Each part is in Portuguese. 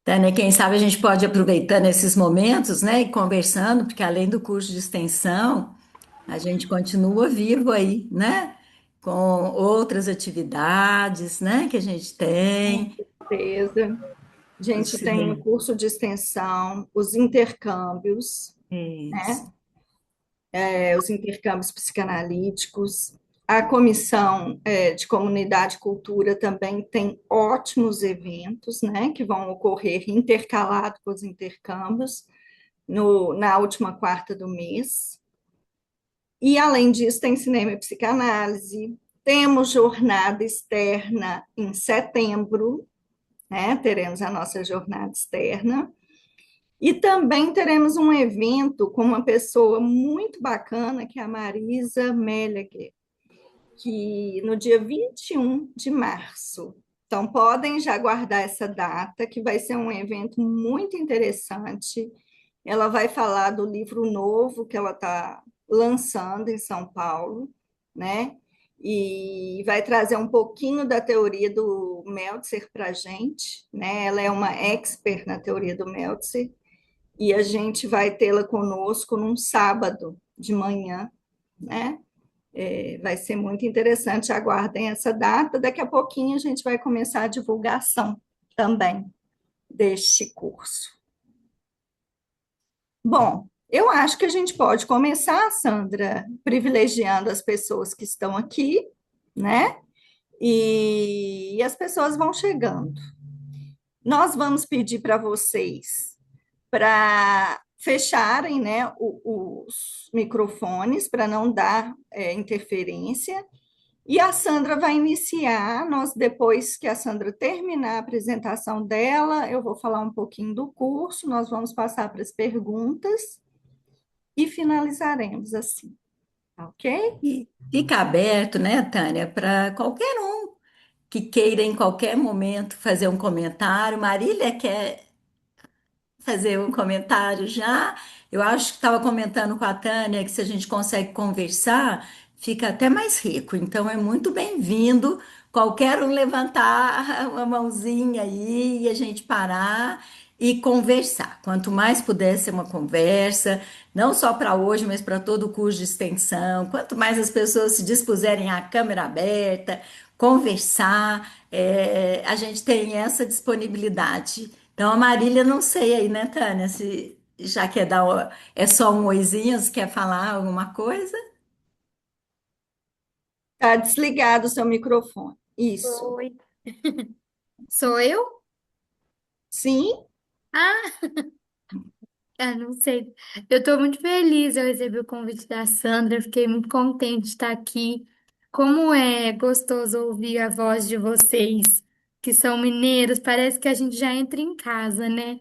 Tânia, quem sabe a gente pode aproveitando esses momentos, né, e conversando, porque além do curso de extensão, a gente continua vivo aí, né, com outras atividades, né, que a gente Com tem. certeza. A gente tem o Sim, curso de extensão, os intercâmbios, isso. né? Os intercâmbios psicanalíticos. A comissão de comunidade e cultura também tem ótimos eventos, né, que vão ocorrer intercalado com os intercâmbios na última quarta do mês. E, além disso, tem cinema e psicanálise. Temos jornada externa em setembro, né? Teremos a nossa jornada externa. E também teremos um evento com uma pessoa muito bacana, que é a Marisa Meleger, que no dia 21 de março. Então, podem já guardar essa data, que vai ser um evento muito interessante. Ela vai falar do livro novo que ela está lançando em São Paulo, né? E vai trazer um pouquinho da teoria do Meltzer para a gente, né? Ela é uma expert na teoria do Meltzer, e a gente vai tê-la conosco num sábado de manhã, né? Vai ser muito interessante, aguardem essa data. Daqui a pouquinho a gente vai começar a divulgação também deste curso. Bom, eu acho que a gente pode começar, Sandra, privilegiando as pessoas que estão aqui, né? E as pessoas vão chegando. Nós vamos pedir para vocês para fecharem, né, os microfones para não dar interferência. E a Sandra vai iniciar. Nós, depois que a Sandra terminar a apresentação dela, eu vou falar um pouquinho do curso, nós vamos passar para as perguntas e finalizaremos assim, tá ok? E fica aberto, né, Tânia, para qualquer um que queira em qualquer momento fazer um comentário. Marília quer fazer um comentário já. Eu acho que estava comentando com a Tânia que se a gente consegue conversar, fica até mais rico. Então é muito bem-vindo qualquer um levantar uma mãozinha aí e a gente parar e conversar. Quanto mais puder ser uma conversa, não só para hoje, mas para todo o curso de extensão. Quanto mais as pessoas se dispuserem à câmera aberta, conversar, a gente tem essa disponibilidade. Então, a Marília, não sei aí, né, Tânia? Se já quer dar, é só um oizinho, se quer falar alguma coisa? Tá desligado o seu microfone. Isso. Oi. Sou eu? Sim? Ah, não sei. Eu estou muito feliz. Eu recebi o convite da Sandra. Fiquei muito contente de estar aqui. Como é gostoso ouvir a voz de vocês, que são mineiros. Parece que a gente já entra em casa, né?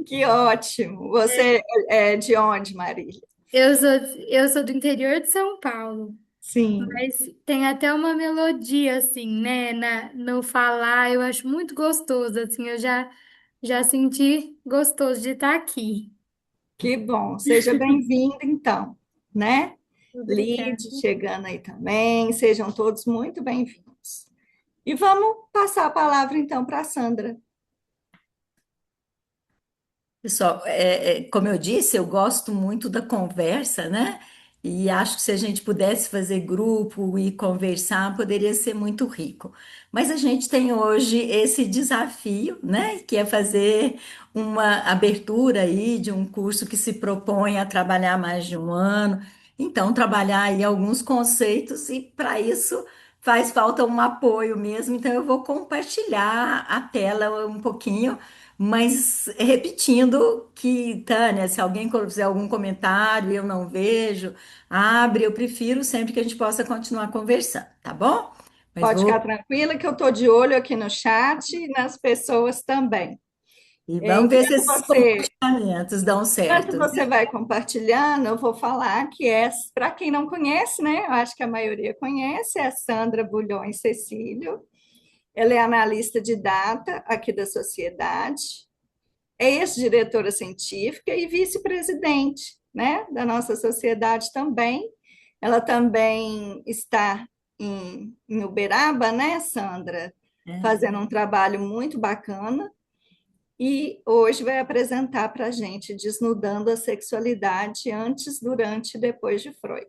Que ótimo. Você é de onde, Marília? Eu sou, eu sou do interior de São Paulo, Sim. mas tem até uma melodia, assim, né? No falar, eu acho muito gostoso, assim. Já senti gostoso de estar aqui. Que bom. Seja bem-vinda, então, né? Obrigada. Lide, chegando aí também. Sejam todos muito bem-vindos. E vamos passar a palavra, então, para a Sandra. Pessoal, como eu disse, eu gosto muito da conversa, né? E acho que se a gente pudesse fazer grupo e conversar, poderia ser muito rico. Mas a gente tem hoje esse desafio, né? Que é fazer uma abertura aí de um curso que se propõe a trabalhar mais de um ano. Então, trabalhar aí alguns conceitos e para isso faz falta um apoio mesmo. Então, eu vou compartilhar a tela um pouquinho, mas repetindo que, Tânia, se alguém fizer algum comentário e eu não vejo, abre, eu prefiro sempre que a gente possa continuar conversando, tá bom? Mas Pode ficar vou, tranquila que eu estou de olho aqui no chat e nas pessoas também. e vamos ver se Enquanto esses você, comportamentos dão enquanto certo, você né? vai compartilhando, eu vou falar que para quem não conhece, né? Eu acho que a maioria conhece, é a Sandra Bulhões Cecílio. Ela é analista de data aqui da sociedade, é ex-diretora científica e vice-presidente, né, da nossa sociedade também. Ela também está em Uberaba, né, Sandra? É. Fazendo um trabalho muito bacana. e hoje vai apresentar para a gente Desnudando a Sexualidade antes, durante e depois de Freud.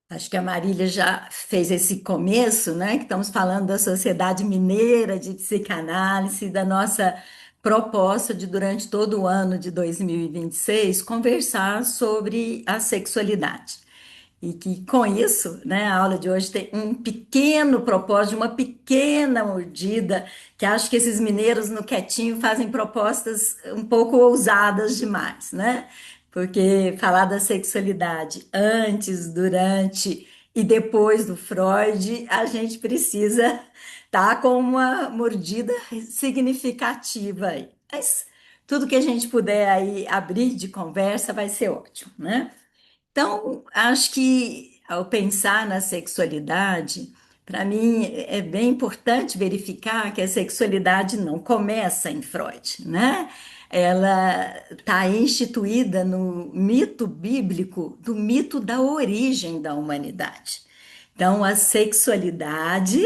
Acho que a Marília já fez esse começo, né? Que estamos falando da Sociedade Mineira de Psicanálise, da nossa proposta de, durante todo o ano de 2026, conversar sobre a sexualidade. E que com isso, né, a aula de hoje tem um pequeno propósito, uma pequena mordida, que acho que esses mineiros no quietinho fazem propostas um pouco ousadas demais, né? Porque falar da sexualidade antes, durante e depois do Freud, a gente precisa estar com uma mordida significativa aí. Mas tudo que a gente puder aí abrir de conversa vai ser ótimo, né? Então, acho que ao pensar na sexualidade, para mim é bem importante verificar que a sexualidade não começa em Freud, né? Ela está instituída no mito bíblico, do mito da origem da humanidade. Então, a sexualidade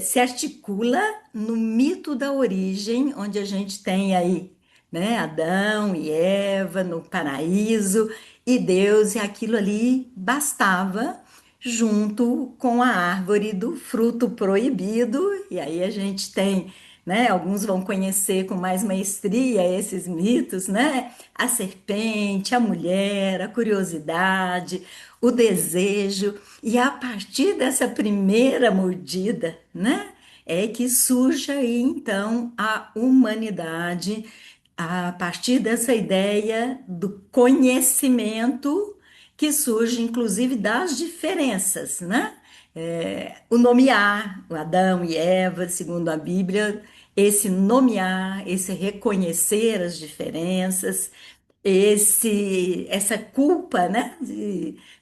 se articula no mito da origem, onde a gente tem aí, né, Adão e Eva no paraíso, e Deus, e aquilo ali bastava, junto com a árvore do fruto proibido, e aí a gente tem, né, alguns vão conhecer com mais maestria esses mitos, né, a serpente, a mulher, a curiosidade, o desejo, e a partir dessa primeira mordida, né, é que surge aí então a humanidade, a partir dessa ideia do conhecimento que surge inclusive das diferenças, né? O nomear, o Adão e Eva, segundo a Bíblia, esse nomear, esse reconhecer as diferenças, essa culpa, né,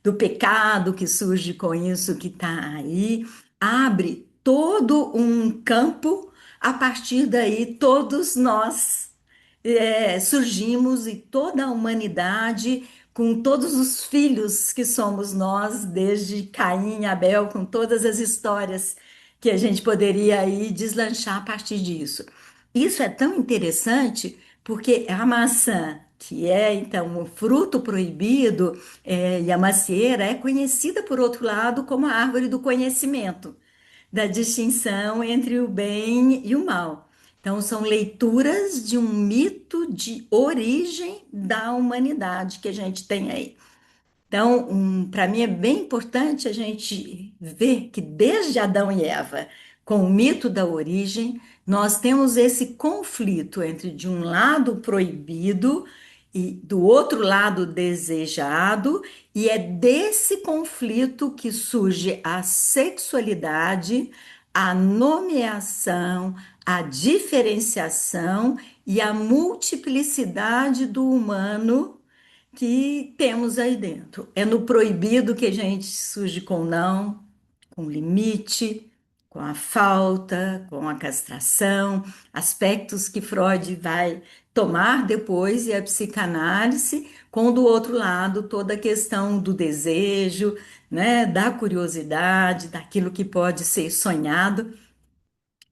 do pecado que surge com isso que está aí, abre todo um campo, a partir daí todos nós surgimos e toda a humanidade, com todos os filhos que somos nós, desde Caim e Abel, com todas as histórias que a gente poderia aí deslanchar a partir disso. Isso é tão interessante porque a maçã, que é então o fruto proibido, e a macieira é conhecida, por outro lado, como a árvore do conhecimento, da distinção entre o bem e o mal. Então, são leituras de um mito de origem da humanidade que a gente tem aí. Então, para mim é bem importante a gente ver que desde Adão e Eva, com o mito da origem, nós temos esse conflito entre, de um lado, proibido e do outro lado, desejado, e é desse conflito que surge a sexualidade, a nomeação, a diferenciação e a multiplicidade do humano que temos aí dentro. É no proibido que a gente surge com o não, com o limite, com a falta, com a castração, aspectos que Freud vai tomar depois e a psicanálise, com do outro lado toda a questão do desejo, né, da curiosidade, daquilo que pode ser sonhado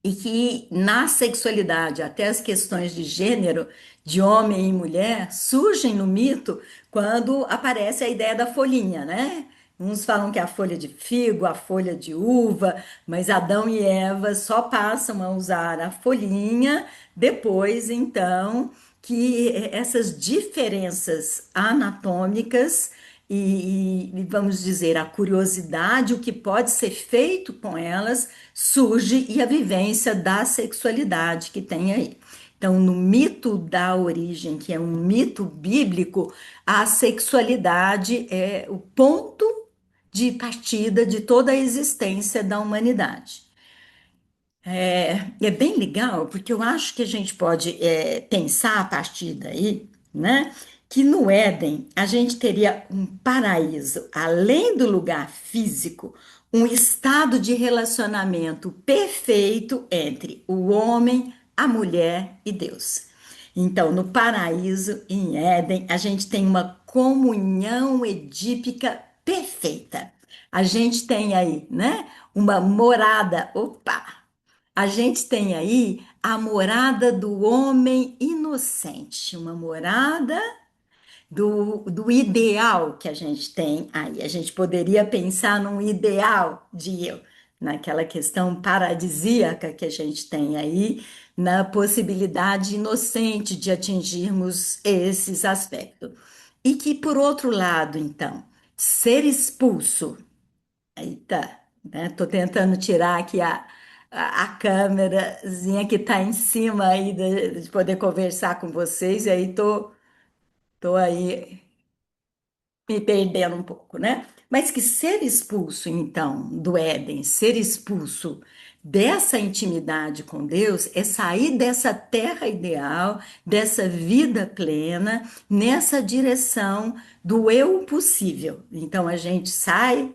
e que na sexualidade, até as questões de gênero, de homem e mulher, surgem no mito quando aparece a ideia da folhinha, né? Uns falam que é a folha de figo, a folha de uva, mas Adão e Eva só passam a usar a folhinha depois, então, que essas diferenças anatômicas vamos dizer, a curiosidade, o que pode ser feito com elas, surge e a vivência da sexualidade que tem aí. Então, no mito da origem, que é um mito bíblico, a sexualidade é o ponto de partida de toda a existência da humanidade. É bem legal, porque eu acho que a gente pode pensar a partir daí, né? Que no Éden a gente teria um paraíso, além do lugar físico, um estado de relacionamento perfeito entre o homem, a mulher e Deus. Então, no paraíso, em Éden, a gente tem uma comunhão edípica perfeita. A gente tem aí, né? Uma morada, opa! A gente tem aí a morada do homem inocente, uma morada do ideal que a gente tem aí. A gente poderia pensar num ideal de eu, naquela questão paradisíaca que a gente tem aí, na possibilidade inocente de atingirmos esses aspectos. E que, por outro lado, então, ser expulso. Eita, né? Tô tentando tirar aqui a câmerazinha que está em cima aí de poder conversar com vocês, e aí tô aí me perdendo um pouco, né? Mas que ser expulso, então, do Éden, ser expulso dessa intimidade com Deus, é sair dessa terra ideal, dessa vida plena, nessa direção do eu possível. Então, a gente sai.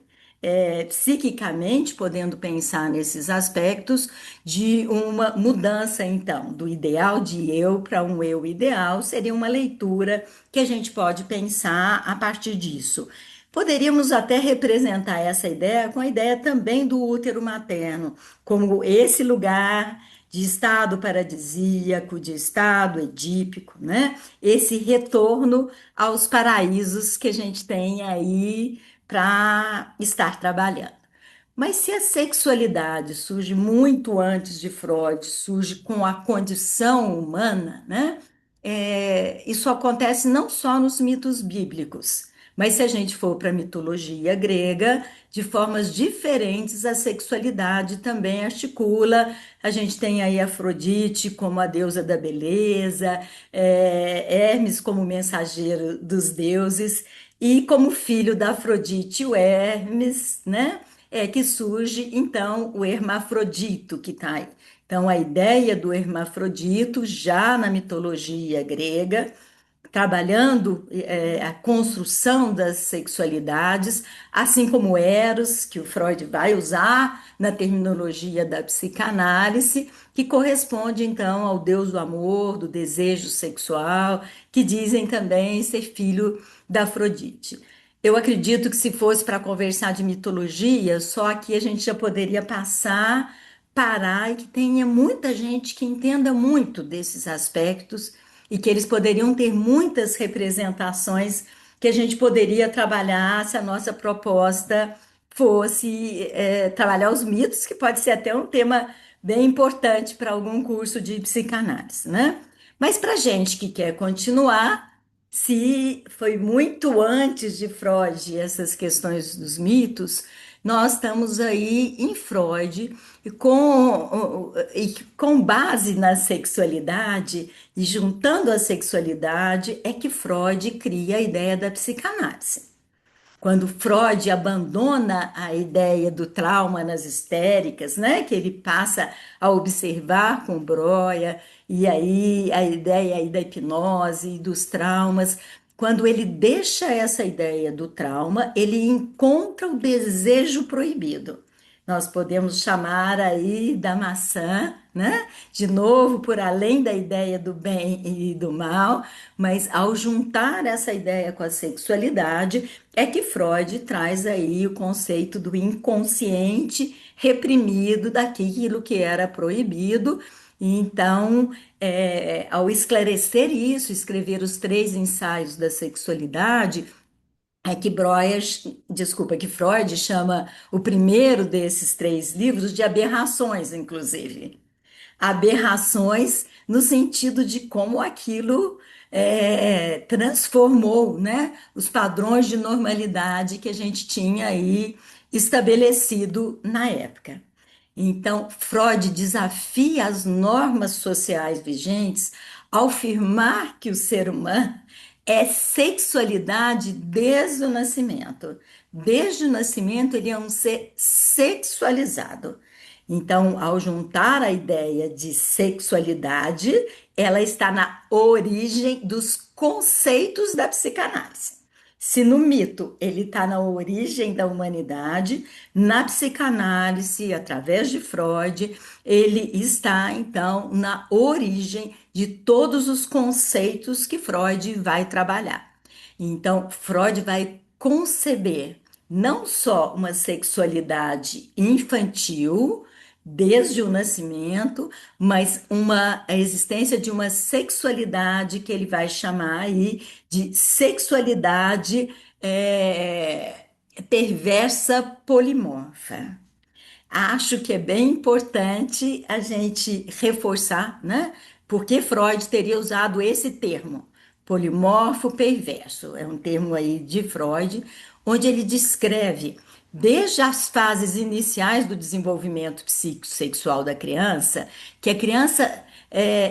Psiquicamente, podendo pensar nesses aspectos de uma mudança, então, do ideal de eu para um eu ideal, seria uma leitura que a gente pode pensar a partir disso. Poderíamos até representar essa ideia com a ideia também do útero materno, como esse lugar de estado paradisíaco, de estado edípico, né? Esse retorno aos paraísos que a gente tem aí para estar trabalhando. Mas se a sexualidade surge muito antes de Freud, surge com a condição humana, né? Isso acontece não só nos mitos bíblicos, mas se a gente for para a mitologia grega, de formas diferentes, a sexualidade também articula. A gente tem aí Afrodite como a deusa da beleza, Hermes como mensageiro dos deuses, e como filho da Afrodite, o Hermes, né? Que surge então o hermafrodito que está aí. Então, a ideia do hermafrodito, já na mitologia grega, trabalhando a construção das sexualidades, assim como Eros, que o Freud vai usar na terminologia da psicanálise, que corresponde então ao deus do amor, do desejo sexual, que dizem também ser filho da Afrodite. Eu acredito que se fosse para conversar de mitologia, só aqui a gente já poderia parar e que tenha muita gente que entenda muito desses aspectos e que eles poderiam ter muitas representações que a gente poderia trabalhar se a nossa proposta fosse trabalhar os mitos, que pode ser até um tema bem importante para algum curso de psicanálise, né? Mas para gente que quer continuar, se foi muito antes de Freud essas questões dos mitos, nós estamos aí em Freud e com base na sexualidade e juntando a sexualidade é que Freud cria a ideia da psicanálise. Quando Freud abandona a ideia do trauma nas histéricas, né, que ele passa a observar com Breuer, e aí a ideia aí da hipnose e dos traumas, quando ele deixa essa ideia do trauma, ele encontra o desejo proibido. Nós podemos chamar aí da maçã, né? De novo, por além da ideia do bem e do mal, mas ao juntar essa ideia com a sexualidade, é que Freud traz aí o conceito do inconsciente reprimido, daquilo que era proibido. Então, ao esclarecer isso, escrever os três ensaios da sexualidade, que Freud chama o primeiro desses três livros de aberrações, inclusive aberrações no sentido de como aquilo transformou, né, os padrões de normalidade que a gente tinha aí estabelecido na época. Então, Freud desafia as normas sociais vigentes ao afirmar que o ser humano é sexualidade desde o nascimento. Desde o nascimento, ele é um ser sexualizado. Então, ao juntar a ideia de sexualidade, ela está na origem dos conceitos da psicanálise. Se no mito ele está na origem da humanidade, na psicanálise, através de Freud, ele está então na origem de todos os conceitos que Freud vai trabalhar. Então, Freud vai conceber não só uma sexualidade infantil, desde o nascimento, mas a existência de uma sexualidade que ele vai chamar aí de sexualidade perversa polimorfa. Acho que é bem importante a gente reforçar, né? Porque Freud teria usado esse termo, polimorfo perverso. É um termo aí de Freud, onde ele descreve, desde as fases iniciais do desenvolvimento psicossexual da criança, que a criança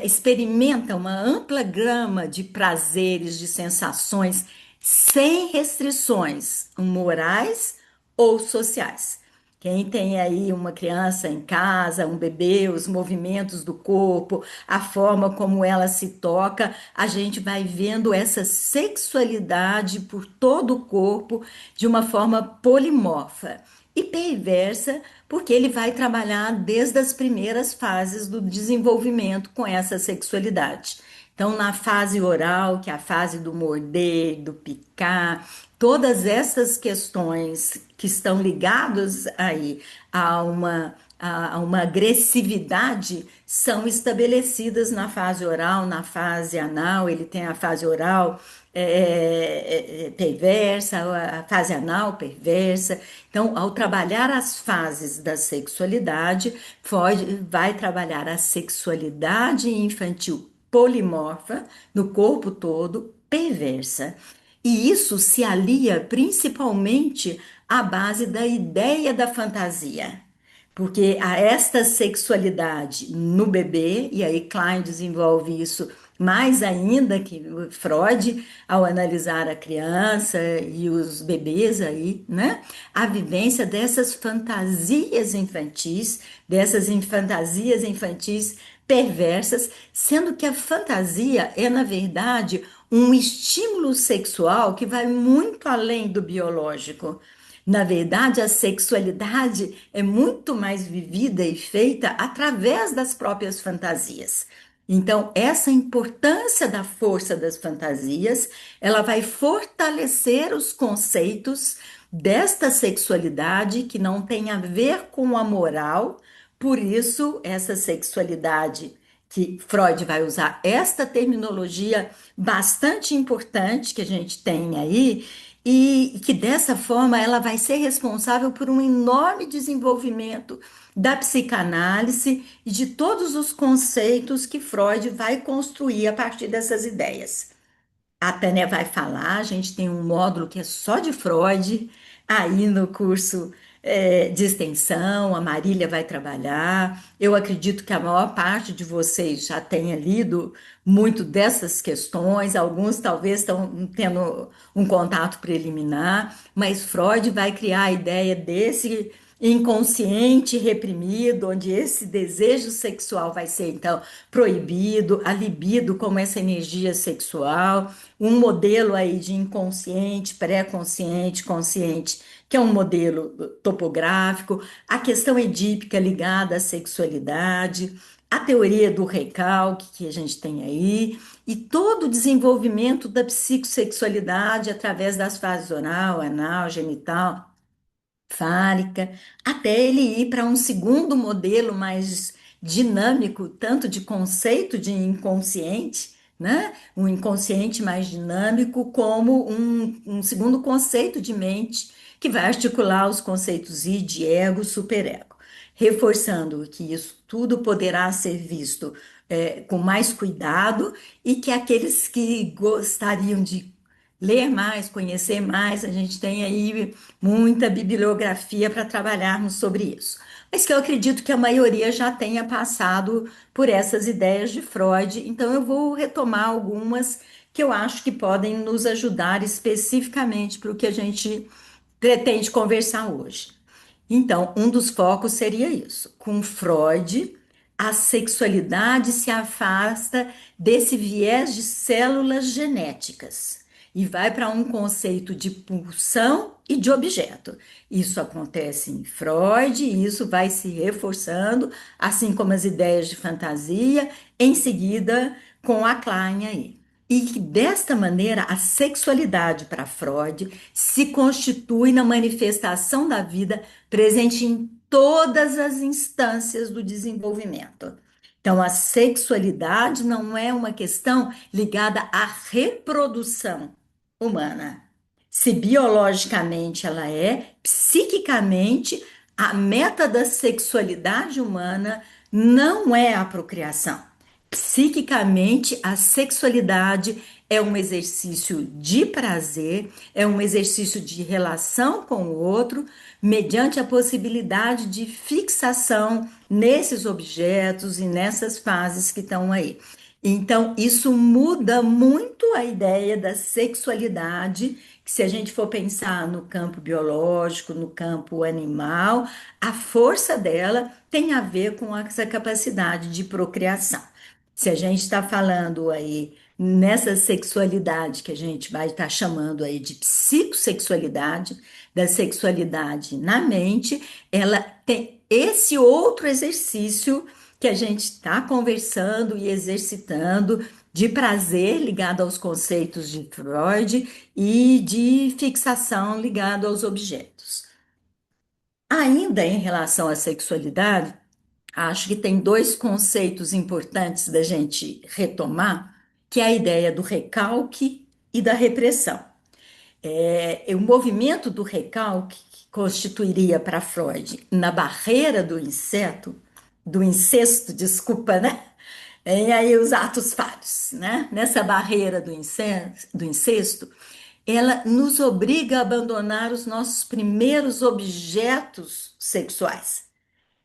experimenta uma ampla gama de prazeres, de sensações, sem restrições morais ou sociais. Quem tem aí uma criança em casa, um bebê, os movimentos do corpo, a forma como ela se toca, a gente vai vendo essa sexualidade por todo o corpo de uma forma polimorfa e perversa, porque ele vai trabalhar desde as primeiras fases do desenvolvimento com essa sexualidade. Então, na fase oral, que é a fase do morder, do picar, todas essas questões que estão ligadas aí a uma agressividade são estabelecidas na fase oral, na fase anal. Ele tem a fase oral perversa, a fase anal perversa. Então, ao trabalhar as fases da sexualidade, Freud vai trabalhar a sexualidade infantil polimorfa no corpo todo, perversa. E isso se alia principalmente à base da ideia da fantasia. Porque a esta sexualidade no bebê, e aí Klein desenvolve isso mais ainda que Freud, ao analisar a criança e os bebês aí, né? A vivência dessas fantasias infantis perversas, sendo que a fantasia é, na verdade, um estímulo sexual que vai muito além do biológico. Na verdade, a sexualidade é muito mais vivida e feita através das próprias fantasias. Então, essa importância da força das fantasias, ela vai fortalecer os conceitos desta sexualidade que não tem a ver com a moral. Por isso, essa sexualidade que Freud vai usar esta terminologia bastante importante que a gente tem aí, e que dessa forma ela vai ser responsável por um enorme desenvolvimento da psicanálise e de todos os conceitos que Freud vai construir a partir dessas ideias. A Tânia vai falar, a gente tem um módulo que é só de Freud, aí no curso de extensão, a Marília vai trabalhar. Eu acredito que a maior parte de vocês já tenha lido muito dessas questões, alguns talvez estão tendo um contato preliminar, mas Freud vai criar a ideia desse inconsciente reprimido, onde esse desejo sexual vai ser então proibido, a libido como essa energia sexual, um modelo aí de inconsciente, pré-consciente, consciente, que é um modelo topográfico, a questão edípica ligada à sexualidade, a teoria do recalque que a gente tem aí, e todo o desenvolvimento da psicossexualidade através das fases oral, anal, genital, fálica, até ele ir para um segundo modelo mais dinâmico, tanto de conceito de inconsciente, né? Um inconsciente mais dinâmico, como um segundo conceito de mente, que vai articular os conceitos id, ego, superego, reforçando que isso tudo poderá ser visto com mais cuidado e que aqueles que gostariam de ler mais, conhecer mais, a gente tem aí muita bibliografia para trabalharmos sobre isso. Mas que eu acredito que a maioria já tenha passado por essas ideias de Freud, então eu vou retomar algumas que eu acho que podem nos ajudar especificamente para o que a gente pretende conversar hoje. Então, um dos focos seria isso. Com Freud, a sexualidade se afasta desse viés de células genéticas e vai para um conceito de pulsão e de objeto. Isso acontece em Freud e isso vai se reforçando, assim como as ideias de fantasia, em seguida com a Klein aí. E que desta maneira a sexualidade para Freud se constitui na manifestação da vida presente em todas as instâncias do desenvolvimento. Então, a sexualidade não é uma questão ligada à reprodução humana. Se biologicamente ela é, psiquicamente, a meta da sexualidade humana não é a procriação. Psiquicamente, a sexualidade é um exercício de prazer, é um exercício de relação com o outro, mediante a possibilidade de fixação nesses objetos e nessas fases que estão aí. Então, isso muda muito a ideia da sexualidade, que se a gente for pensar no campo biológico, no campo animal, a força dela tem a ver com essa capacidade de procriação. Se a gente está falando aí nessa sexualidade que a gente vai estar chamando aí de psicossexualidade, da sexualidade na mente, ela tem esse outro exercício que a gente está conversando e exercitando de prazer ligado aos conceitos de Freud e de fixação ligado aos objetos. Ainda em relação à sexualidade, acho que tem dois conceitos importantes da gente retomar, que é a ideia do recalque e da repressão. O movimento do recalque que constituiria para Freud na barreira do incesto, desculpa, né? E aí os atos falhos, né? Nessa barreira do incesto, ela nos obriga a abandonar os nossos primeiros objetos sexuais,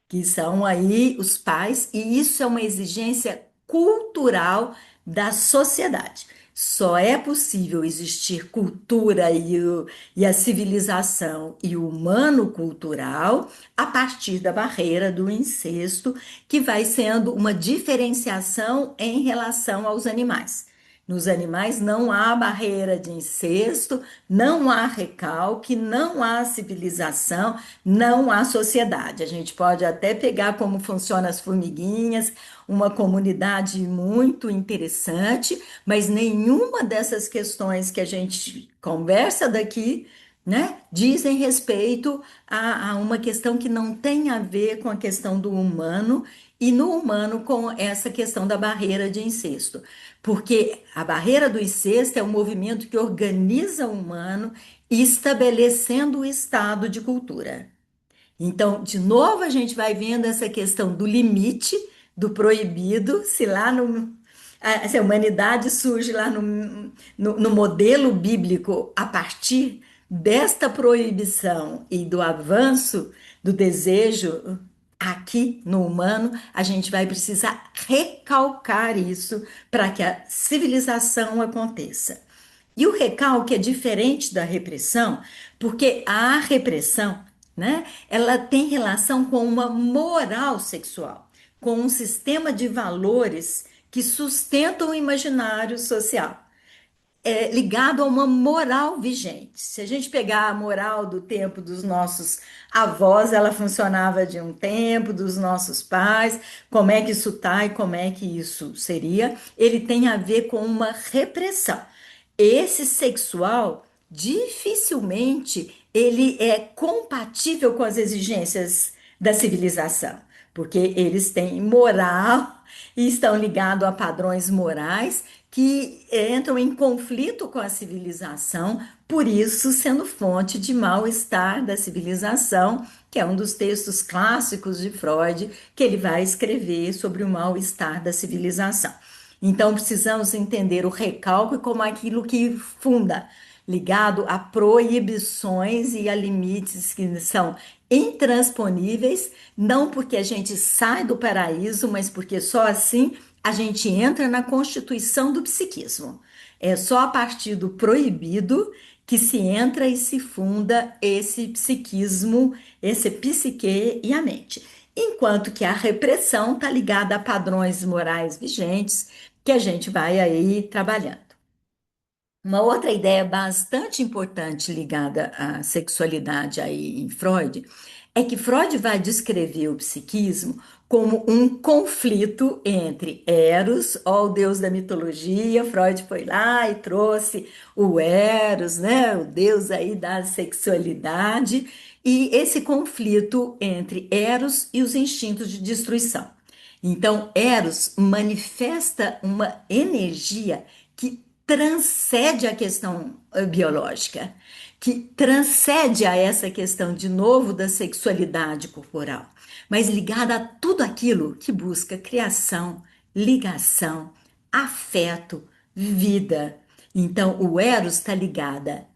que são aí os pais, e isso é uma exigência cultural da sociedade. Só é possível existir cultura e a civilização e o humano cultural a partir da barreira do incesto, que vai sendo uma diferenciação em relação aos animais. Nos animais não há barreira de incesto, não há recalque, não há civilização, não há sociedade. A gente pode até pegar como funcionam as formiguinhas, uma comunidade muito interessante, mas nenhuma dessas questões que a gente conversa daqui, né, dizem respeito a uma questão que não tem a ver com a questão do humano e no humano com essa questão da barreira de incesto. Porque a barreira do incesto é um movimento que organiza o humano estabelecendo o estado de cultura. Então, de novo, a gente vai vendo essa questão do limite, do proibido, se lá no. Se a humanidade surge lá no modelo bíblico a partir desta proibição e do avanço do desejo aqui no humano, a gente vai precisar recalcar isso para que a civilização aconteça. E o recalque é diferente da repressão, porque a repressão, né, ela tem relação com uma moral sexual, com um sistema de valores que sustentam o imaginário social, ligado a uma moral vigente. Se a gente pegar a moral do tempo dos nossos avós, ela funcionava de um tempo, dos nossos pais, como é que isso tá e como é que isso seria, ele tem a ver com uma repressão. Esse sexual dificilmente ele é compatível com as exigências da civilização, porque eles têm moral e estão ligados a padrões morais que entram em conflito com a civilização, por isso sendo fonte de mal-estar da civilização, que é um dos textos clássicos de Freud, que ele vai escrever sobre o mal-estar da civilização. Então, precisamos entender o recalque como aquilo que funda, ligado a proibições e a limites que são intransponíveis, não porque a gente sai do paraíso, mas porque só assim a gente entra na constituição do psiquismo. É só a partir do proibido que se entra e se funda esse psiquismo, esse psique e a mente. Enquanto que a repressão está ligada a padrões morais vigentes que a gente vai aí trabalhando. Uma outra ideia bastante importante ligada à sexualidade aí em Freud É que Freud vai descrever o psiquismo como um conflito entre Eros, ó, o deus da mitologia. Freud foi lá e trouxe o Eros, né, o deus aí da sexualidade, e esse conflito entre Eros e os instintos de destruição. Então, Eros manifesta uma energia que transcende a questão biológica, que transcende a essa questão, de novo, da sexualidade corporal, mas ligada a tudo aquilo que busca criação, ligação, afeto, vida. Então, o Eros está ligada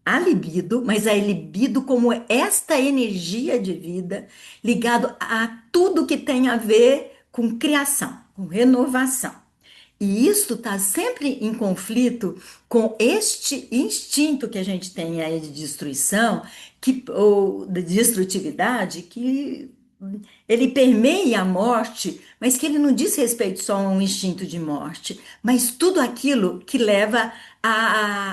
à libido, mas a libido como esta energia de vida, ligado a tudo que tem a ver com criação, com renovação. E isso está sempre em conflito com este instinto que a gente tem aí de destruição, ou de destrutividade, que ele permeia a morte, mas que ele não diz respeito só a um instinto de morte, mas tudo aquilo que leva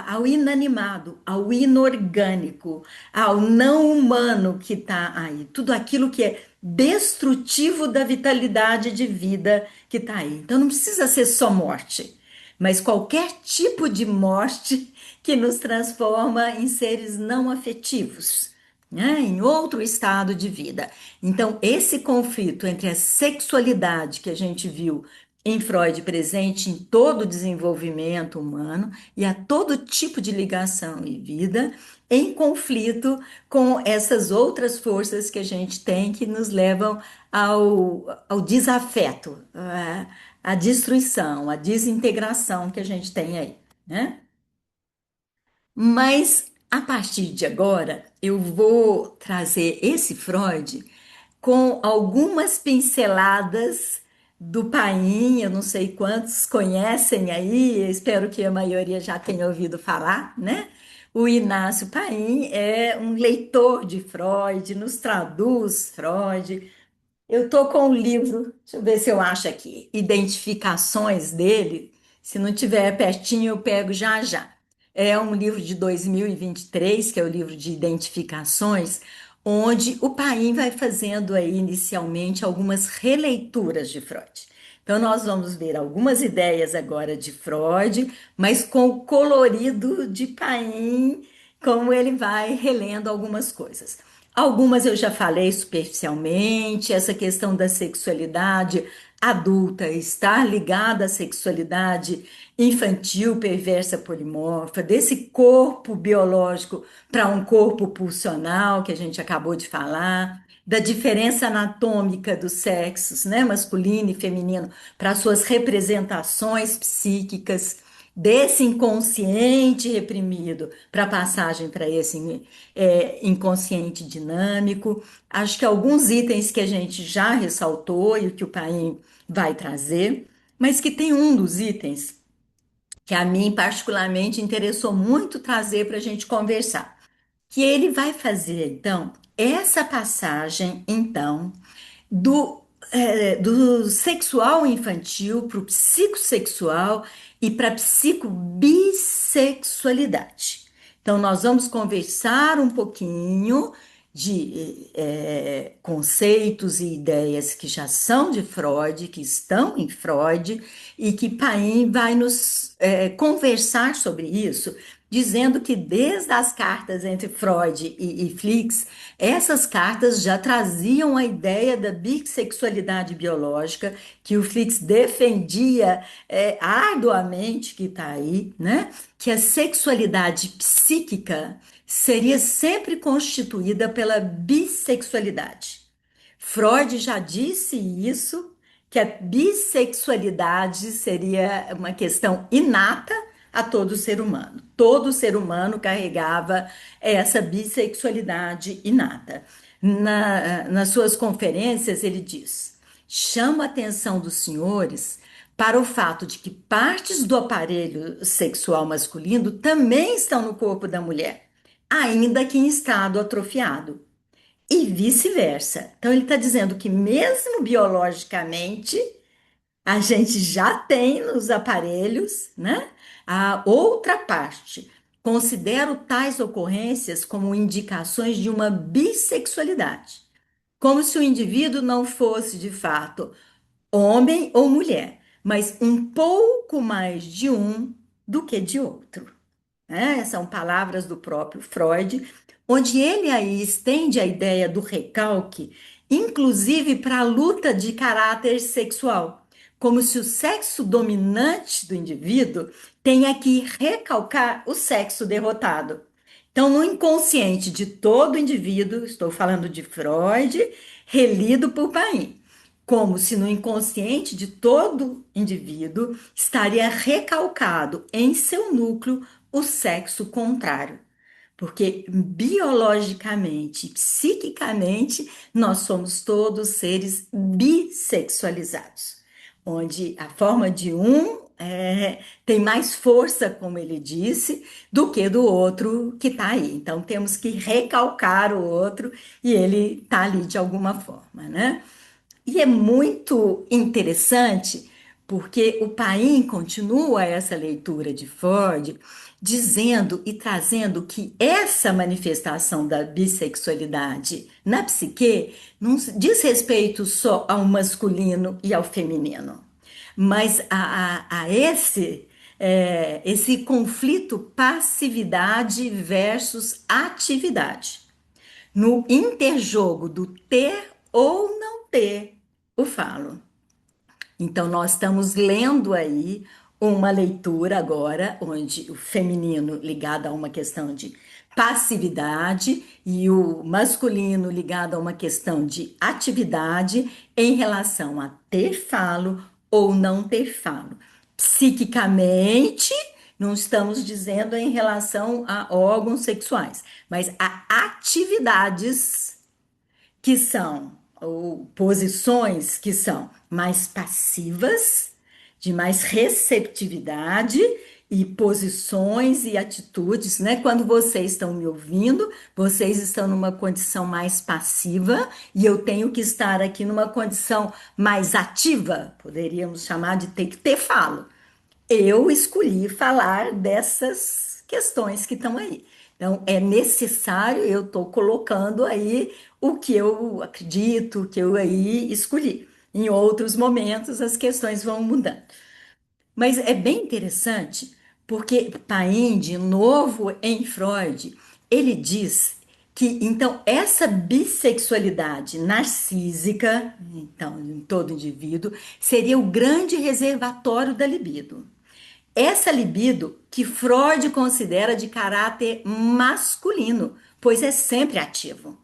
ao inanimado, ao inorgânico, ao não humano que está aí, tudo aquilo que é destrutivo da vitalidade de vida que está aí. Então não precisa ser só morte, mas qualquer tipo de morte que nos transforma em seres não afetivos, né, em outro estado de vida. Então, esse conflito entre a sexualidade que a gente viu em Freud presente em todo o desenvolvimento humano e a todo tipo de ligação e vida, em conflito com essas outras forças que a gente tem que nos levam ao desafeto, à destruição, à desintegração que a gente tem aí, né? Mas a partir de agora, eu vou trazer esse Freud com algumas pinceladas do Paim. Eu não sei quantos conhecem aí, eu espero que a maioria já tenha ouvido falar, né? O Inácio Paim é um leitor de Freud, nos traduz Freud. Eu tô com o livro, deixa eu ver se eu acho aqui, Identificações dele. Se não tiver pertinho, eu pego já já. É um livro de 2023, que é o livro de identificações, onde o Paim vai fazendo aí inicialmente algumas releituras de Freud. Então, nós vamos ver algumas ideias agora de Freud, mas com o colorido de Paim, como ele vai relendo algumas coisas. Algumas eu já falei superficialmente, essa questão da sexualidade adulta estar ligada à sexualidade infantil, perversa, polimorfa, desse corpo biológico para um corpo pulsional que a gente acabou de falar, da diferença anatômica dos sexos, né, masculino e feminino, para suas representações psíquicas, desse inconsciente reprimido para a passagem para esse inconsciente dinâmico. Acho que alguns itens que a gente já ressaltou e o que o Paim vai trazer, mas que tem um dos itens que a mim particularmente interessou muito trazer para a gente conversar, que ele vai fazer então essa passagem então do sexual infantil para o psicossexual e para a psicobissexualidade. Então, nós vamos conversar um pouquinho de conceitos e ideias que já são de Freud, que estão em Freud, e que Paim vai nos conversar sobre isso, dizendo que desde as cartas entre Freud e Flix, essas cartas já traziam a ideia da bissexualidade biológica, que o Flix defendia arduamente, que está aí, né? Que a sexualidade psíquica seria sempre constituída pela bissexualidade. Freud já disse isso, que a bissexualidade seria uma questão inata a todo ser humano. Todo ser humano carregava essa bissexualidade inata. Nas suas conferências, ele diz: chama a atenção dos senhores para o fato de que partes do aparelho sexual masculino também estão no corpo da mulher, ainda que em estado atrofiado. E vice-versa. Então, ele está dizendo que, mesmo biologicamente, a gente já tem nos aparelhos, né? A outra parte. Considero tais ocorrências como indicações de uma bissexualidade. como se o indivíduo não fosse de fato homem ou mulher, mas um pouco mais de um do que de outro, né? São palavras do próprio Freud, onde ele aí estende a ideia do recalque, inclusive para a luta de caráter sexual, como se o sexo dominante do indivíduo tenha que recalcar o sexo derrotado. Então, no inconsciente de todo indivíduo, estou falando de Freud, relido por Paim, como se no inconsciente de todo indivíduo estaria recalcado em seu núcleo o sexo contrário. Porque biologicamente, psiquicamente, nós somos todos seres bissexualizados, onde a forma de um tem mais força, como ele disse, do que do outro que está aí. Então temos que recalcar o outro e ele está ali de alguma forma, né? E é muito interessante porque o Paim continua essa leitura de Freud, dizendo e trazendo que essa manifestação da bissexualidade na psique não diz respeito só ao masculino e ao feminino, mas a esse conflito passividade versus atividade no interjogo do ter ou não ter o falo. Então, nós estamos lendo aí uma leitura agora, onde o feminino ligado a uma questão de passividade e o masculino ligado a uma questão de atividade em relação a ter falo ou não ter falo. Psiquicamente, não estamos dizendo em relação a órgãos sexuais, mas a atividades que são, ou posições que são mais passivas, de mais receptividade, e posições e atitudes, né? Quando vocês estão me ouvindo, vocês estão numa condição mais passiva e eu tenho que estar aqui numa condição mais ativa, poderíamos chamar de ter que ter falo. Eu escolhi falar dessas questões que estão aí. Então, é necessário, eu estou colocando aí o que eu acredito, o que eu aí escolhi. Em outros momentos, as questões vão mudando. Mas é bem interessante, porque Paim, de novo em Freud, ele diz que, então, essa bissexualidade narcísica, então, em todo indivíduo, seria o grande reservatório da libido. Essa libido que Freud considera de caráter masculino, pois é sempre ativo.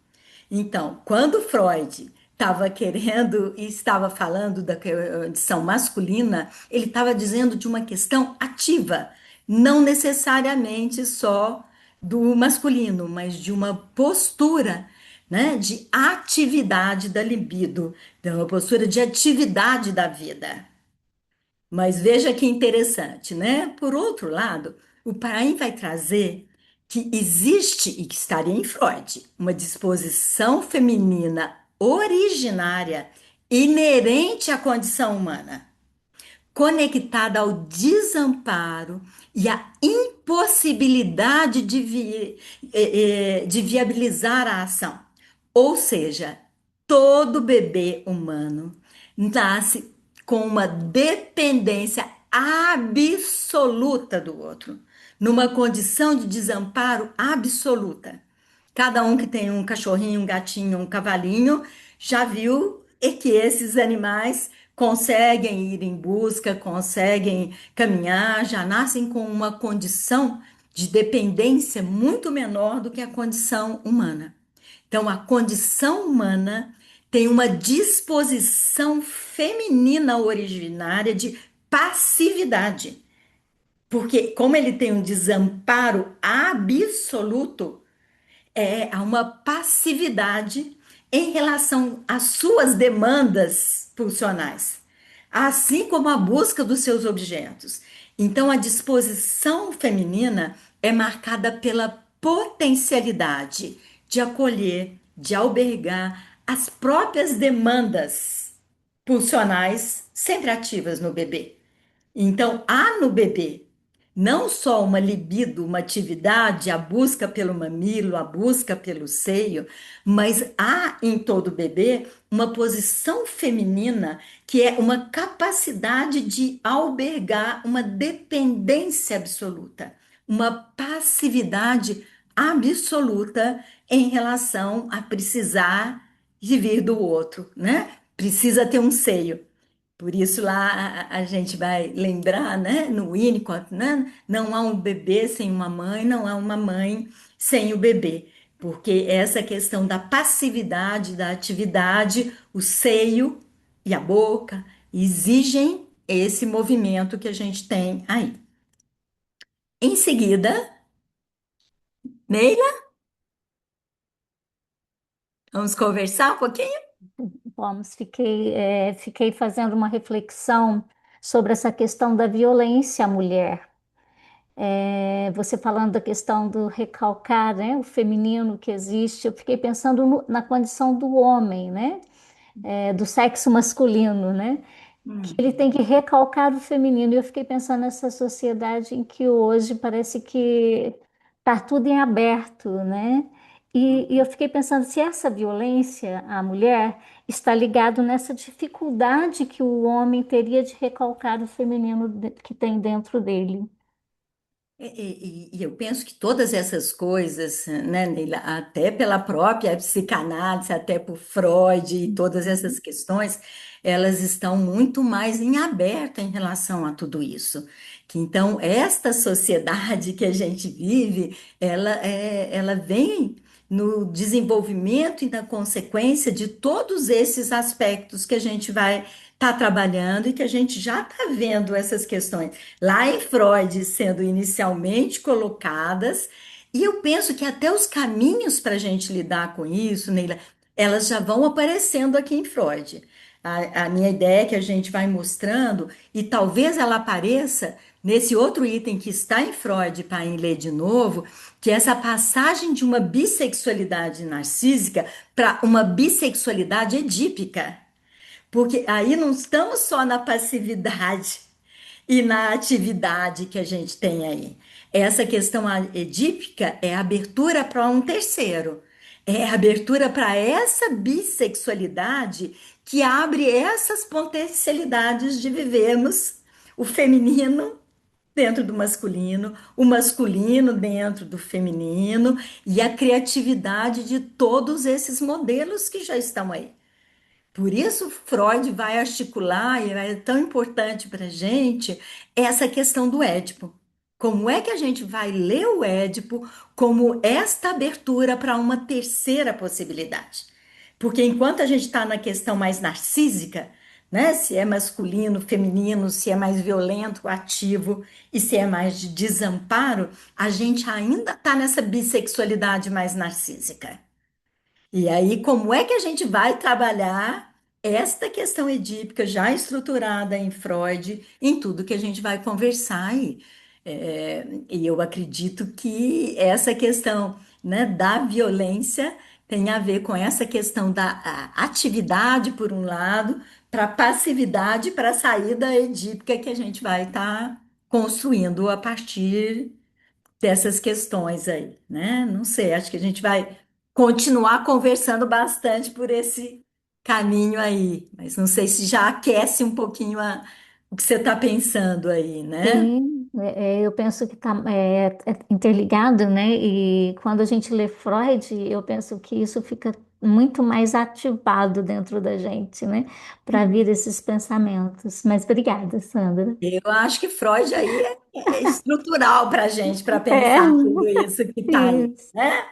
Então, quando Freud estava querendo e estava falando da condição masculina, ele estava dizendo de uma questão ativa, não necessariamente só do masculino, mas de uma postura, né, de atividade da libido, de uma postura de atividade da vida. Mas veja que interessante, né? Por outro lado, o Paim vai trazer que existe, e que estaria em Freud, uma disposição feminina originária, inerente à condição humana, conectada ao desamparo e à impossibilidade de viabilizar a ação. Ou seja, todo bebê humano nasce com uma dependência absoluta do outro, numa condição de desamparo absoluta. Cada um que tem um cachorrinho, um gatinho, um cavalinho, já viu que esses animais conseguem ir em busca, conseguem caminhar, já nascem com uma condição de dependência muito menor do que a condição humana. Então, a condição humana tem uma disposição feminina originária de passividade, porque, como ele tem um desamparo absoluto, há uma passividade em relação às suas demandas pulsionais, assim como a busca dos seus objetos. Então, a disposição feminina é marcada pela potencialidade de acolher, de albergar as próprias demandas pulsionais sempre ativas no bebê. Então, há no bebê não só uma libido, uma atividade, a busca pelo mamilo, a busca pelo seio, mas há em todo bebê uma posição feminina que é uma capacidade de albergar uma dependência absoluta, uma passividade absoluta em relação a precisar de vir do outro, né? Precisa ter um seio. Por isso lá a gente vai lembrar, né, no Winnicott, né, não há um bebê sem uma mãe, não há uma mãe sem o bebê, porque essa questão da passividade, da atividade, o seio e a boca exigem esse movimento que a gente tem aí. Em seguida, Neila, vamos conversar um pouquinho? Vamos, fiquei fazendo uma reflexão sobre essa questão da violência à mulher. Você falando da questão do recalcar, né, o feminino que existe, eu fiquei pensando na condição do homem, né, do sexo masculino, né, que ele tem que recalcar o feminino. E eu fiquei pensando nessa sociedade em que hoje parece que está tudo em aberto, né? E eu fiquei pensando se essa violência à mulher está ligado nessa dificuldade que o homem teria de recalcar o feminino que tem dentro dele. E eu penso que todas essas coisas, né, Neila, até pela própria psicanálise, até por Freud e todas essas questões, elas estão muito mais em aberto em relação a tudo isso. Que então, esta sociedade que a gente vive, ela vem no desenvolvimento e na consequência de todos esses aspectos que a gente vai estar trabalhando e que a gente já está vendo essas questões lá em Freud sendo inicialmente colocadas, e eu penso que até os caminhos para a gente lidar com isso, Neila, elas já vão aparecendo aqui em Freud. A minha ideia é que a gente vai mostrando, e talvez ela apareça nesse outro item que está em Freud para ler de novo, que é essa passagem de uma bissexualidade narcísica para uma bissexualidade edípica. Porque aí não estamos só na passividade e na atividade que a gente tem aí. Essa questão edípica é abertura para um terceiro, é abertura para essa bissexualidade que abre essas potencialidades de vivermos o feminino dentro do masculino, o masculino dentro do feminino e a criatividade de todos esses modelos que já estão aí. Por isso, Freud vai articular, e é tão importante para a gente, essa questão do Édipo. Como é que a gente vai ler o Édipo como esta abertura para uma terceira possibilidade? Porque enquanto a gente está na questão mais narcísica, né, se é masculino, feminino, se é mais violento, ativo e se é mais de desamparo, a gente ainda está nessa bissexualidade mais narcísica. E aí, como é que a gente vai trabalhar esta questão edípica já estruturada em Freud, em tudo que a gente vai conversar aí? E eu acredito que essa questão, né, da violência tem a ver com essa questão da atividade, por um lado, para passividade, para a saída edípica que a gente vai estar construindo a partir dessas questões aí, né? Não sei, acho que a gente vai continuar conversando bastante por esse caminho aí, mas não sei se já aquece um pouquinho o que você está pensando aí, né? Sim, eu penso que está interligado, né? E quando a gente lê Freud, eu penso que isso fica muito mais ativado dentro da gente, né? Para vir esses pensamentos. Mas obrigada, Sandra. Eu acho que Freud aí é estrutural para a gente, para É, pensar tudo isso que está aí, isso. né?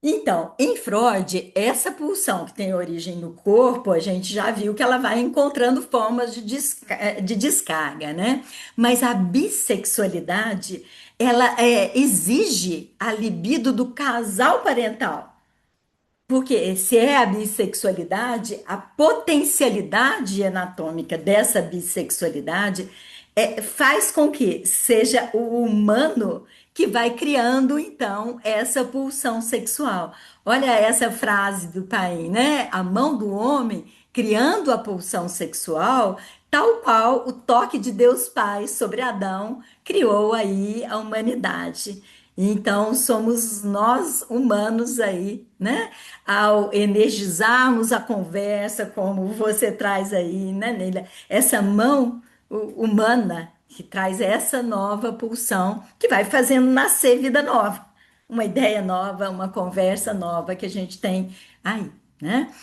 Então, em Freud, essa pulsão que tem origem no corpo, a gente já viu que ela vai encontrando formas de descarga, né? Mas a bissexualidade, ela exige a libido do casal parental. Porque se é a bissexualidade, a potencialidade anatômica dessa bissexualidade faz com que seja o humano que vai criando, então, essa pulsão sexual. Olha essa frase do Paim, né? A mão do homem criando a pulsão sexual tal qual o toque de Deus Pai sobre Adão criou aí a humanidade. Então, somos nós humanos aí, né? Ao energizarmos a conversa, como você traz aí, né, Neila? Essa mão humana que traz essa nova pulsão que vai fazendo nascer vida nova, uma ideia nova, uma conversa nova que a gente tem aí, né?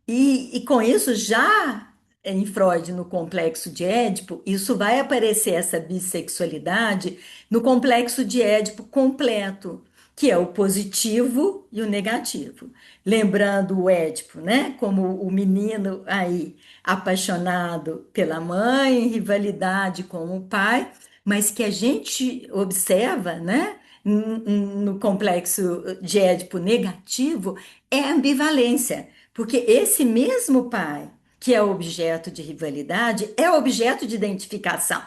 E com isso, já em Freud, no complexo de Édipo, isso vai aparecer, essa bissexualidade, no complexo de Édipo completo, que é o positivo e o negativo. Lembrando o Édipo, né, como o menino aí apaixonado pela mãe, em rivalidade com o pai, mas que a gente observa, né, no complexo de Édipo negativo, é a ambivalência. Porque esse mesmo pai, que é objeto de rivalidade, é objeto de identificação.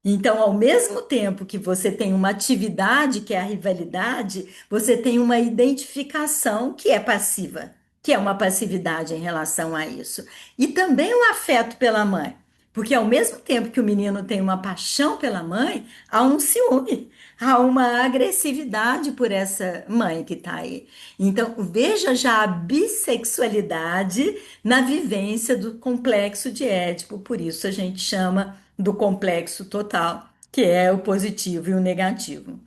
Então, ao mesmo tempo que você tem uma atividade, que é a rivalidade, você tem uma identificação que é passiva, que é uma passividade em relação a isso. E também o afeto pela mãe, porque ao mesmo tempo que o menino tem uma paixão pela mãe, há um ciúme, há uma agressividade por essa mãe que está aí. Então, veja já a bissexualidade na vivência do complexo de Édipo, por isso a gente chama do complexo total, que é o positivo e o negativo.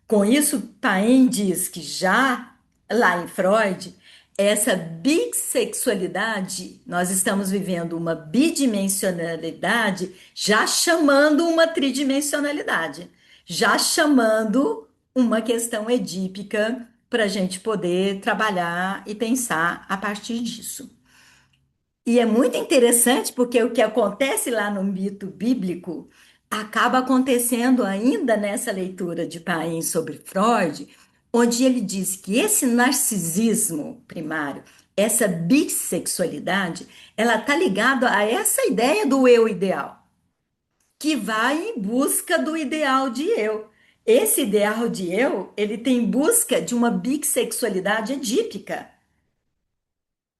Com isso, Pain diz que já lá em Freud, essa bissexualidade, nós estamos vivendo uma bidimensionalidade, já chamando uma tridimensionalidade, já chamando uma questão edípica para a gente poder trabalhar e pensar a partir disso. E é muito interessante porque o que acontece lá no mito bíblico acaba acontecendo ainda nessa leitura de Paim sobre Freud, onde ele diz que esse narcisismo primário, essa bissexualidade, ela está ligada a essa ideia do eu ideal, que vai em busca do ideal de eu. Esse ideal de eu, ele tem em busca de uma bissexualidade edípica,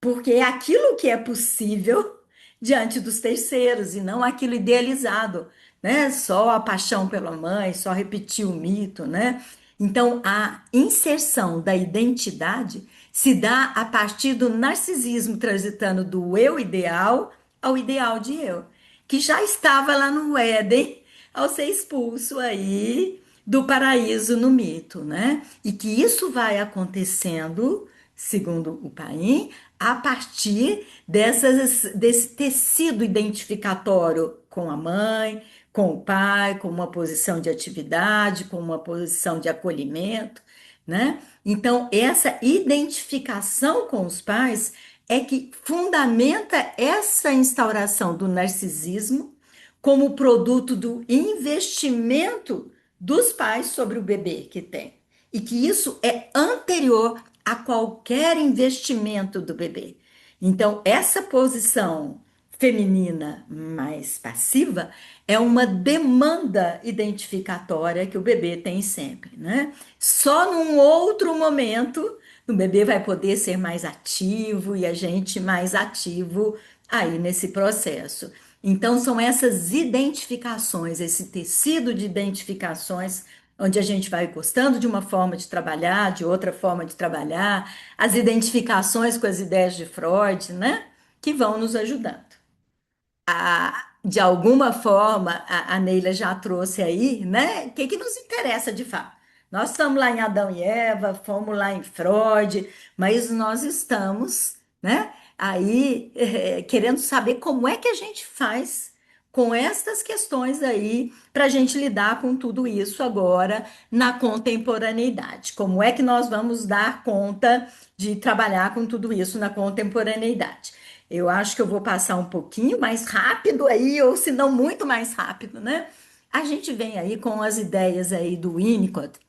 porque é aquilo que é possível diante dos terceiros e não aquilo idealizado, né? Só a paixão pela mãe, só repetir o mito, né? Então, a inserção da identidade se dá a partir do narcisismo transitando do eu ideal ao ideal de eu, que já estava lá no Éden ao ser expulso aí do paraíso no mito, né? E que isso vai acontecendo, segundo o Paim, a partir desse tecido identificatório com a mãe, com o pai, com uma posição de atividade, com uma posição de acolhimento, né? Então, essa identificação com os pais é que fundamenta essa instauração do narcisismo como produto do investimento dos pais sobre o bebê que tem. E que isso é anterior a qualquer investimento do bebê. Então, essa posição feminina mais passiva é uma demanda identificatória que o bebê tem sempre, né? Só num outro momento o bebê vai poder ser mais ativo e a gente mais ativo aí nesse processo. Então, são essas identificações, esse tecido de identificações onde a gente vai gostando de uma forma de trabalhar, de outra forma de trabalhar, as identificações com as ideias de Freud, né? Que vão nos ajudando. De alguma forma, a Neila já trouxe aí, né? O que que nos interessa de fato? Nós estamos lá em Adão e Eva, fomos lá em Freud, mas nós estamos, né? Aí querendo saber como é que a gente faz com estas questões aí para a gente lidar com tudo isso agora na contemporaneidade. Como é que nós vamos dar conta de trabalhar com tudo isso na contemporaneidade? Eu acho que eu vou passar um pouquinho mais rápido aí, ou se não muito mais rápido, né? A gente vem aí com as ideias aí do Winnicott,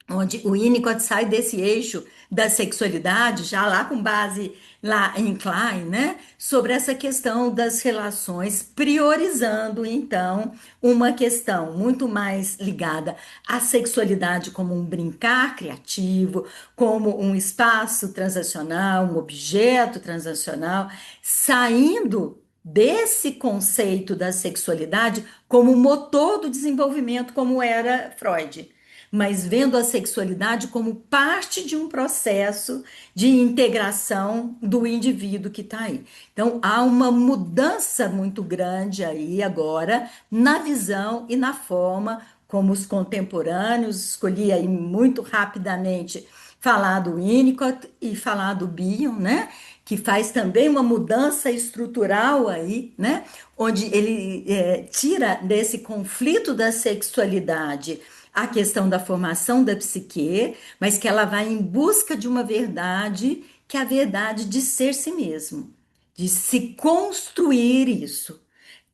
onde o Winnicott sai desse eixo da sexualidade, já lá com base lá em Klein, né, sobre essa questão das relações, priorizando então uma questão muito mais ligada à sexualidade como um brincar criativo, como um espaço transacional, um objeto transacional, saindo desse conceito da sexualidade como motor do desenvolvimento, como era Freud, mas vendo a sexualidade como parte de um processo de integração do indivíduo que está aí. Então, há uma mudança muito grande aí agora na visão e na forma como os contemporâneos, escolhi aí muito rapidamente falar do Winnicott e falar do Bion, né? Que faz também uma mudança estrutural aí, né? Onde ele tira desse conflito da sexualidade a questão da formação da psique, mas que ela vai em busca de uma verdade, que é a verdade de ser si mesmo, de se construir isso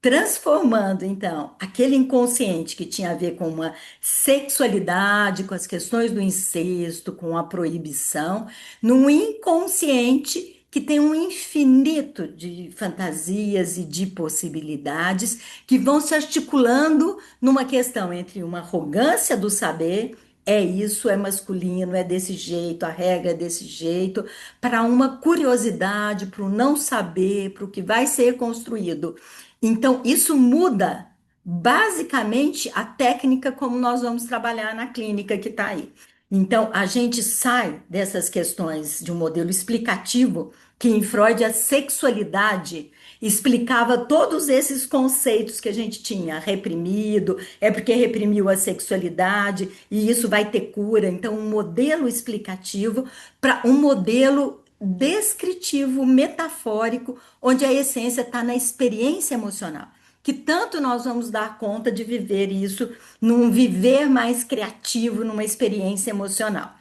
transformando então aquele inconsciente que tinha a ver com uma sexualidade, com as questões do incesto, com a proibição, num inconsciente que tem um infinito de fantasias e de possibilidades que vão se articulando numa questão entre uma arrogância do saber. É isso, é masculino, é desse jeito, a regra é desse jeito, para uma curiosidade, para o não saber, para o que vai ser construído. Então, isso muda basicamente a técnica como nós vamos trabalhar na clínica que está aí. Então, a gente sai dessas questões de um modelo explicativo, que em Freud a sexualidade explicava todos esses conceitos que a gente tinha reprimido, é porque reprimiu a sexualidade e isso vai ter cura. Então, um modelo explicativo para um modelo descritivo, metafórico, onde a essência está na experiência emocional. Que tanto nós vamos dar conta de viver isso num viver mais criativo, numa experiência emocional.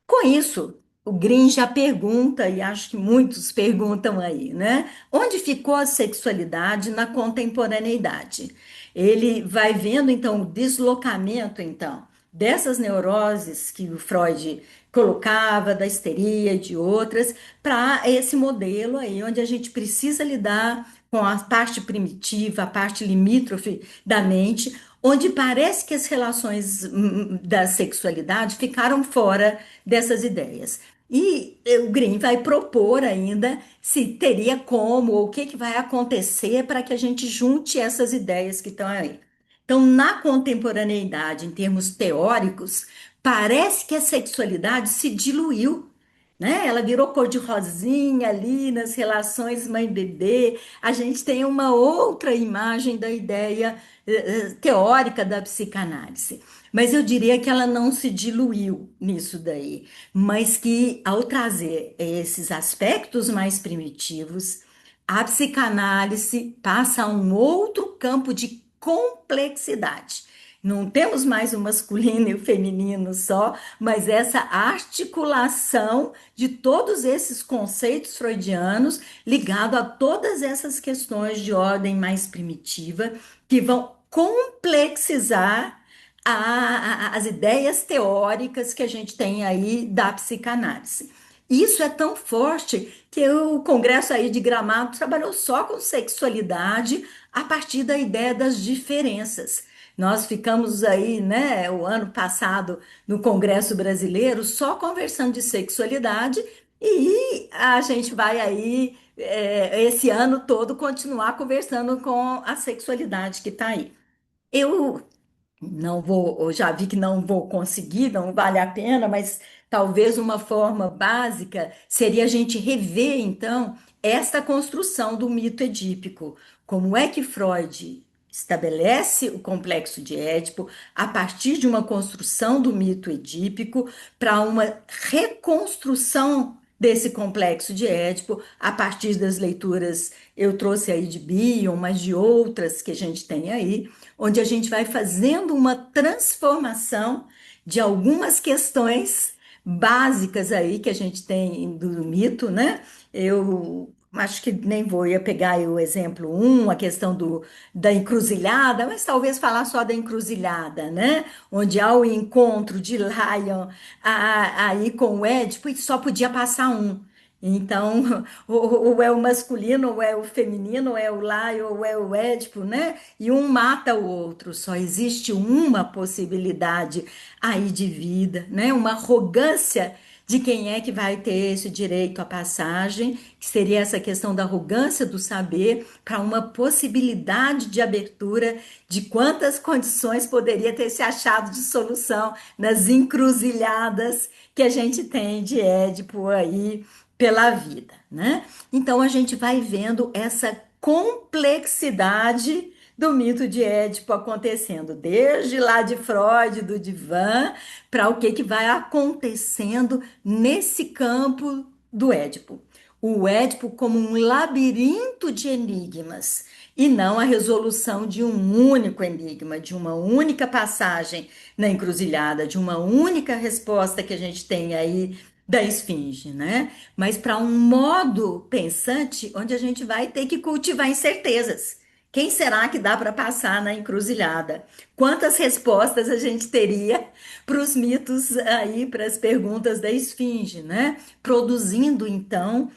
Com isso, o Green já pergunta, e acho que muitos perguntam aí, né? Onde ficou a sexualidade na contemporaneidade? Ele vai vendo, então, o deslocamento, então, dessas neuroses que o Freud colocava, da histeria e de outras, para esse modelo aí, onde a gente precisa lidar com a parte primitiva, a parte limítrofe da mente, onde parece que as relações da sexualidade ficaram fora dessas ideias. E o Green vai propor ainda se teria como, ou o que vai acontecer para que a gente junte essas ideias que estão aí. Então, na contemporaneidade, em termos teóricos, parece que a sexualidade se diluiu, né? Ela virou cor-de-rosinha ali nas relações mãe-bebê. A gente tem uma outra imagem da ideia teórica da psicanálise. Mas eu diria que ela não se diluiu nisso daí, mas que ao trazer esses aspectos mais primitivos, a psicanálise passa a um outro campo de complexidade. Não temos mais o masculino e o feminino só, mas essa articulação de todos esses conceitos freudianos ligado a todas essas questões de ordem mais primitiva que vão complexizar as ideias teóricas que a gente tem aí da psicanálise. Isso é tão forte que o Congresso aí de Gramado trabalhou só com sexualidade a partir da ideia das diferenças. Nós ficamos aí, né, o ano passado no Congresso Brasileiro só conversando de sexualidade e a gente vai aí esse ano todo continuar conversando com a sexualidade que está aí. Eu não vou, eu já vi que não vou conseguir, não vale a pena, mas talvez uma forma básica seria a gente rever, então, esta construção do mito edípico. Como é que Freud estabelece o complexo de Édipo a partir de uma construção do mito edípico para uma reconstrução desse complexo de Édipo a partir das leituras, eu trouxe aí de Bion, mas de outras que a gente tem aí, onde a gente vai fazendo uma transformação de algumas questões básicas aí que a gente tem do mito, né? Eu acho que nem vou ia pegar aí o exemplo um, a questão da encruzilhada, mas talvez falar só da encruzilhada, né? Onde há o encontro de Lion aí com o Édipo e só podia passar um. Então, ou é o masculino, ou é o feminino, ou é o Lion, ou é o Édipo, né? E um mata o outro, só existe uma possibilidade aí de vida, né? Uma arrogância de quem é que vai ter esse direito à passagem, que seria essa questão da arrogância do saber, para uma possibilidade de abertura de quantas condições poderia ter se achado de solução nas encruzilhadas que a gente tem de Édipo aí pela vida, né? Então a gente vai vendo essa complexidade do mito de Édipo acontecendo, desde lá de Freud, do divã, para o que vai acontecendo nesse campo do Édipo. O Édipo como um labirinto de enigmas e não a resolução de um único enigma, de uma única passagem na encruzilhada, de uma única resposta que a gente tem aí da esfinge, né? Mas para um modo pensante onde a gente vai ter que cultivar incertezas. Quem será que dá para passar na encruzilhada? Quantas respostas a gente teria para os mitos aí, para as perguntas da esfinge, né? Produzindo então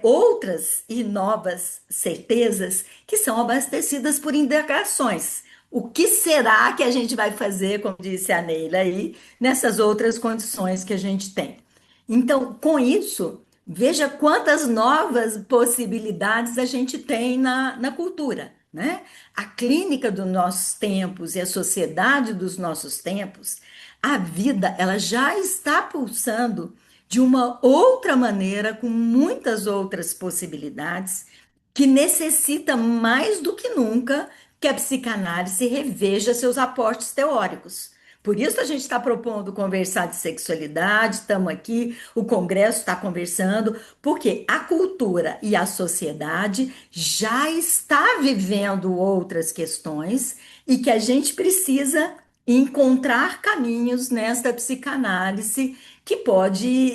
outras e novas certezas que são abastecidas por indagações. O que será que a gente vai fazer, como disse a Neila aí, nessas outras condições que a gente tem? Então, com isso, veja quantas novas possibilidades a gente tem na cultura, né? A clínica dos nossos tempos e a sociedade dos nossos tempos, a vida, ela já está pulsando de uma outra maneira, com muitas outras possibilidades, que necessita mais do que nunca que a psicanálise reveja seus aportes teóricos. Por isso a gente está propondo conversar de sexualidade, estamos aqui, o Congresso está conversando, porque a cultura e a sociedade já está vivendo outras questões e que a gente precisa encontrar caminhos nesta psicanálise que pode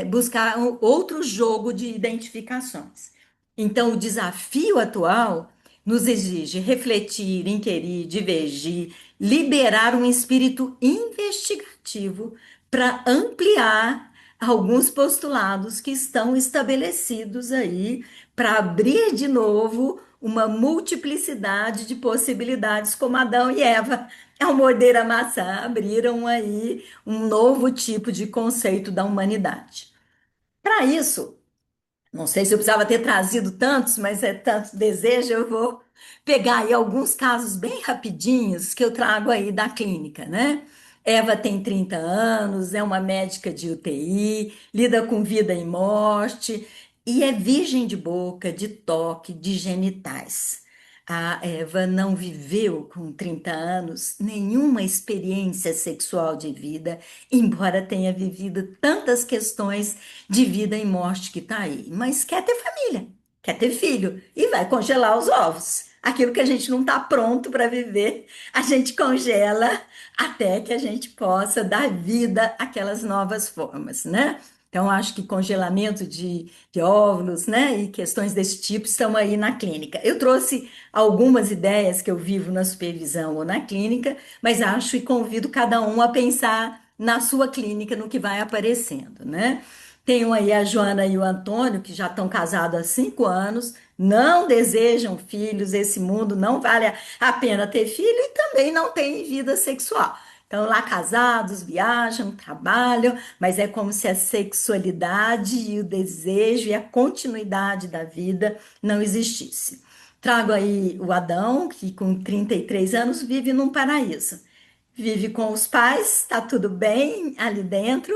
buscar outro jogo de identificações. Então, o desafio atual nos exige refletir, inquirir, divergir, liberar um espírito investigativo para ampliar alguns postulados que estão estabelecidos aí, para abrir de novo uma multiplicidade de possibilidades, como Adão e Eva, ao morder a maçã, abriram aí um novo tipo de conceito da humanidade. Para isso, não sei se eu precisava ter trazido tantos, mas é tanto desejo, eu vou pegar aí alguns casos bem rapidinhos que eu trago aí da clínica, né? Eva tem 30 anos, é uma médica de UTI, lida com vida e morte e é virgem de boca, de toque, de genitais. A Eva não viveu com 30 anos nenhuma experiência sexual de vida, embora tenha vivido tantas questões de vida e morte que está aí, mas quer ter família, quer ter filho e vai congelar os ovos. Aquilo que a gente não está pronto para viver, a gente congela até que a gente possa dar vida àquelas novas formas, né? Então, acho que congelamento de óvulos, né, e questões desse tipo estão aí na clínica. Eu trouxe algumas ideias que eu vivo na supervisão ou na clínica, mas acho e convido cada um a pensar na sua clínica, no que vai aparecendo, né? Tenho aí a Joana e o Antônio, que já estão casados há 5 anos, não desejam filhos, esse mundo não vale a pena ter filho e também não têm vida sexual. Então, lá casados, viajam, trabalham, mas é como se a sexualidade e o desejo e a continuidade da vida não existisse. Trago aí o Adão, que com 33 anos vive num paraíso. Vive com os pais, está tudo bem ali dentro,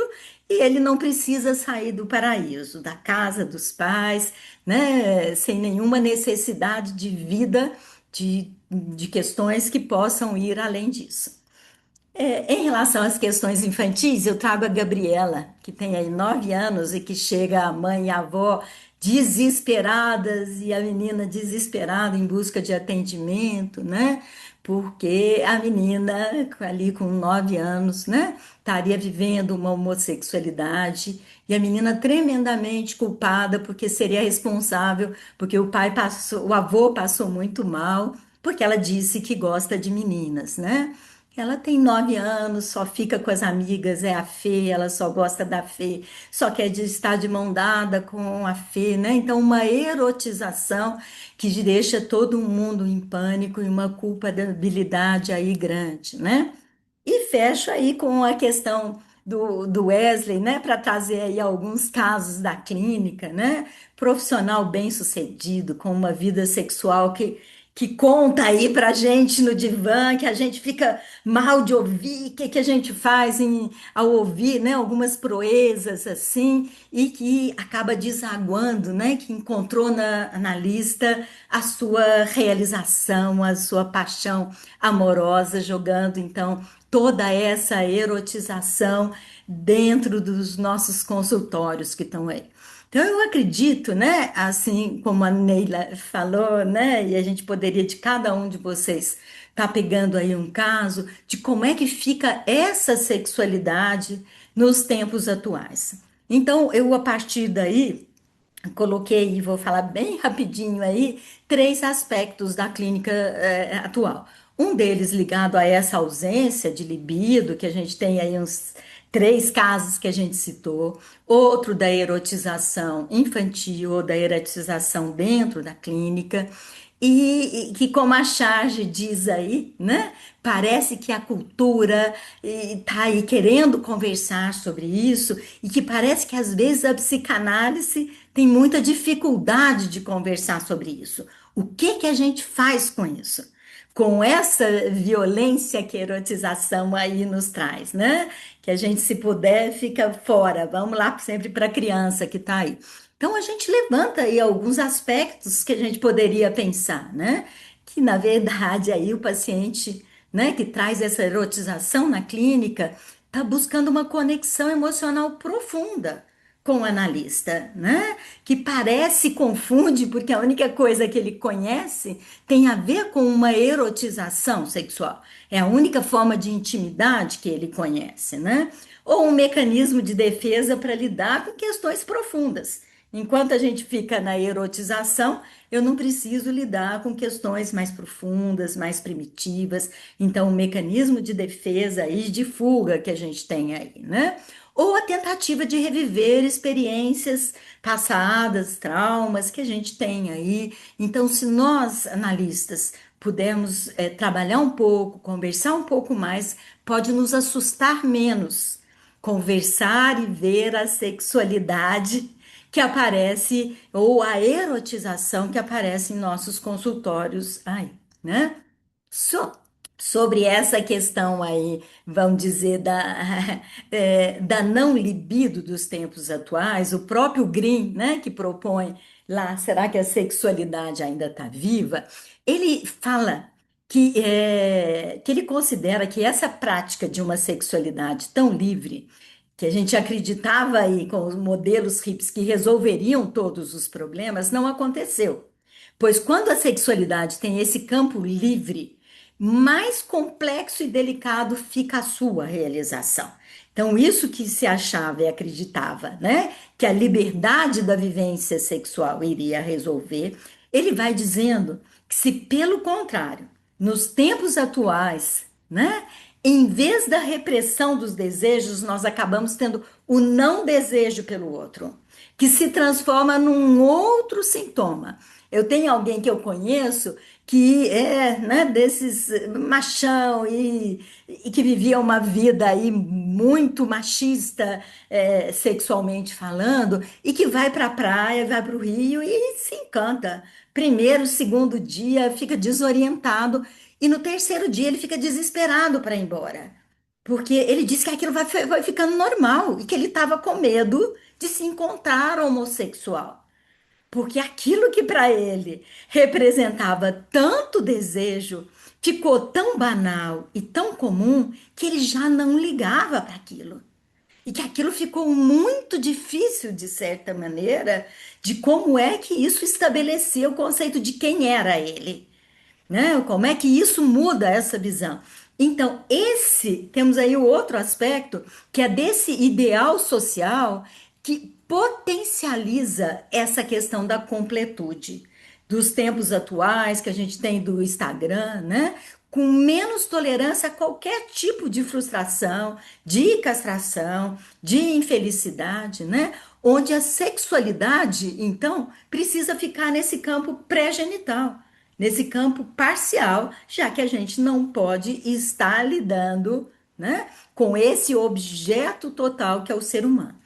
e ele não precisa sair do paraíso, da casa dos pais, né? Sem nenhuma necessidade de vida, de questões que possam ir além disso. Em relação às questões infantis, eu trago a Gabriela, que tem aí 9 anos e que chega a mãe e a avó desesperadas e a menina desesperada em busca de atendimento, né? Porque a menina ali com 9 anos, né, estaria vivendo uma homossexualidade e a menina tremendamente culpada porque seria responsável, porque o pai passou, o avô passou muito mal, porque ela disse que gosta de meninas, né? Ela tem 9 anos, só fica com as amigas, é a Fê, ela só gosta da Fê, só quer estar de mão dada com a Fê, né? Então, uma erotização que deixa todo mundo em pânico e uma culpabilidade aí grande, né? E fecho aí com a questão do Wesley, né, para trazer aí alguns casos da clínica, né? Profissional bem-sucedido, com uma vida sexual que conta aí pra gente no divã, que a gente fica mal de ouvir, que a gente faz ao ouvir, né, algumas proezas assim, e que acaba desaguando, né, que encontrou na lista a sua realização, a sua paixão amorosa, jogando então toda essa erotização dentro dos nossos consultórios que estão aí. Então, eu acredito, né, assim como a Neila falou, né, e a gente poderia de cada um de vocês estar pegando aí um caso de como é que fica essa sexualidade nos tempos atuais. Então, eu, a partir daí, coloquei, e vou falar bem rapidinho aí, três aspectos da clínica atual. Um deles ligado a essa ausência de libido, que a gente tem aí uns três casos que a gente citou. Outro da erotização infantil ou da erotização dentro da clínica. E que, como a Charge diz aí, né? Parece que a cultura está aí querendo conversar sobre isso, e que parece que às vezes a psicanálise tem muita dificuldade de conversar sobre isso. O que que a gente faz com isso? Com essa violência que a erotização aí nos traz, né? Que a gente, se puder, fica fora. Vamos lá sempre para a criança que está aí. Então, a gente levanta aí alguns aspectos que a gente poderia pensar, né? Que, na verdade, aí o paciente, né, que traz essa erotização na clínica, está buscando uma conexão emocional profunda com o analista, né? Que parece confunde, porque a única coisa que ele conhece tem a ver com uma erotização sexual. É a única forma de intimidade que ele conhece, né? Ou um mecanismo de defesa para lidar com questões profundas. Enquanto a gente fica na erotização, eu não preciso lidar com questões mais profundas, mais primitivas. Então, o mecanismo de defesa e de fuga que a gente tem aí, né? Ou a tentativa de reviver experiências passadas, traumas que a gente tem aí. Então, se nós, analistas, pudermos trabalhar um pouco, conversar um pouco mais, pode nos assustar menos. Conversar e ver a sexualidade que aparece, ou a erotização que aparece em nossos consultórios aí, né? So- Sobre essa questão aí, vamos dizer, da não libido dos tempos atuais, o próprio Green, né, que propõe lá, será que a sexualidade ainda está viva? Ele fala que ele considera que essa prática de uma sexualidade tão livre, que a gente acreditava aí com os modelos hips que resolveriam todos os problemas, não aconteceu. Pois quando a sexualidade tem esse campo livre, mais complexo e delicado fica a sua realização. Então, isso que se achava e acreditava, né, que a liberdade da vivência sexual iria resolver, ele vai dizendo que, se pelo contrário, nos tempos atuais, né, em vez da repressão dos desejos, nós acabamos tendo o não desejo pelo outro, que se transforma num outro sintoma. Eu tenho alguém que eu conheço que é, né, desses machão e que vivia uma vida aí muito machista, sexualmente falando, e que vai para a praia, vai para o Rio e se encanta. Primeiro, segundo dia, fica desorientado, e no terceiro dia ele fica desesperado para ir embora. Porque ele disse que aquilo vai ficando normal e que ele estava com medo de se encontrar homossexual. Porque aquilo que para ele representava tanto desejo ficou tão banal e tão comum que ele já não ligava para aquilo. E que aquilo ficou muito difícil, de certa maneira, de como é que isso estabelecia o conceito de quem era ele, né? Como é que isso muda essa visão? Então, temos aí o outro aspecto, que é desse ideal social que potencializa essa questão da completude dos tempos atuais que a gente tem do Instagram, né? Com menos tolerância a qualquer tipo de frustração, de castração, de infelicidade, né? Onde a sexualidade, então, precisa ficar nesse campo pré-genital, nesse campo parcial, já que a gente não pode estar lidando né? Com esse objeto total que é o ser humano.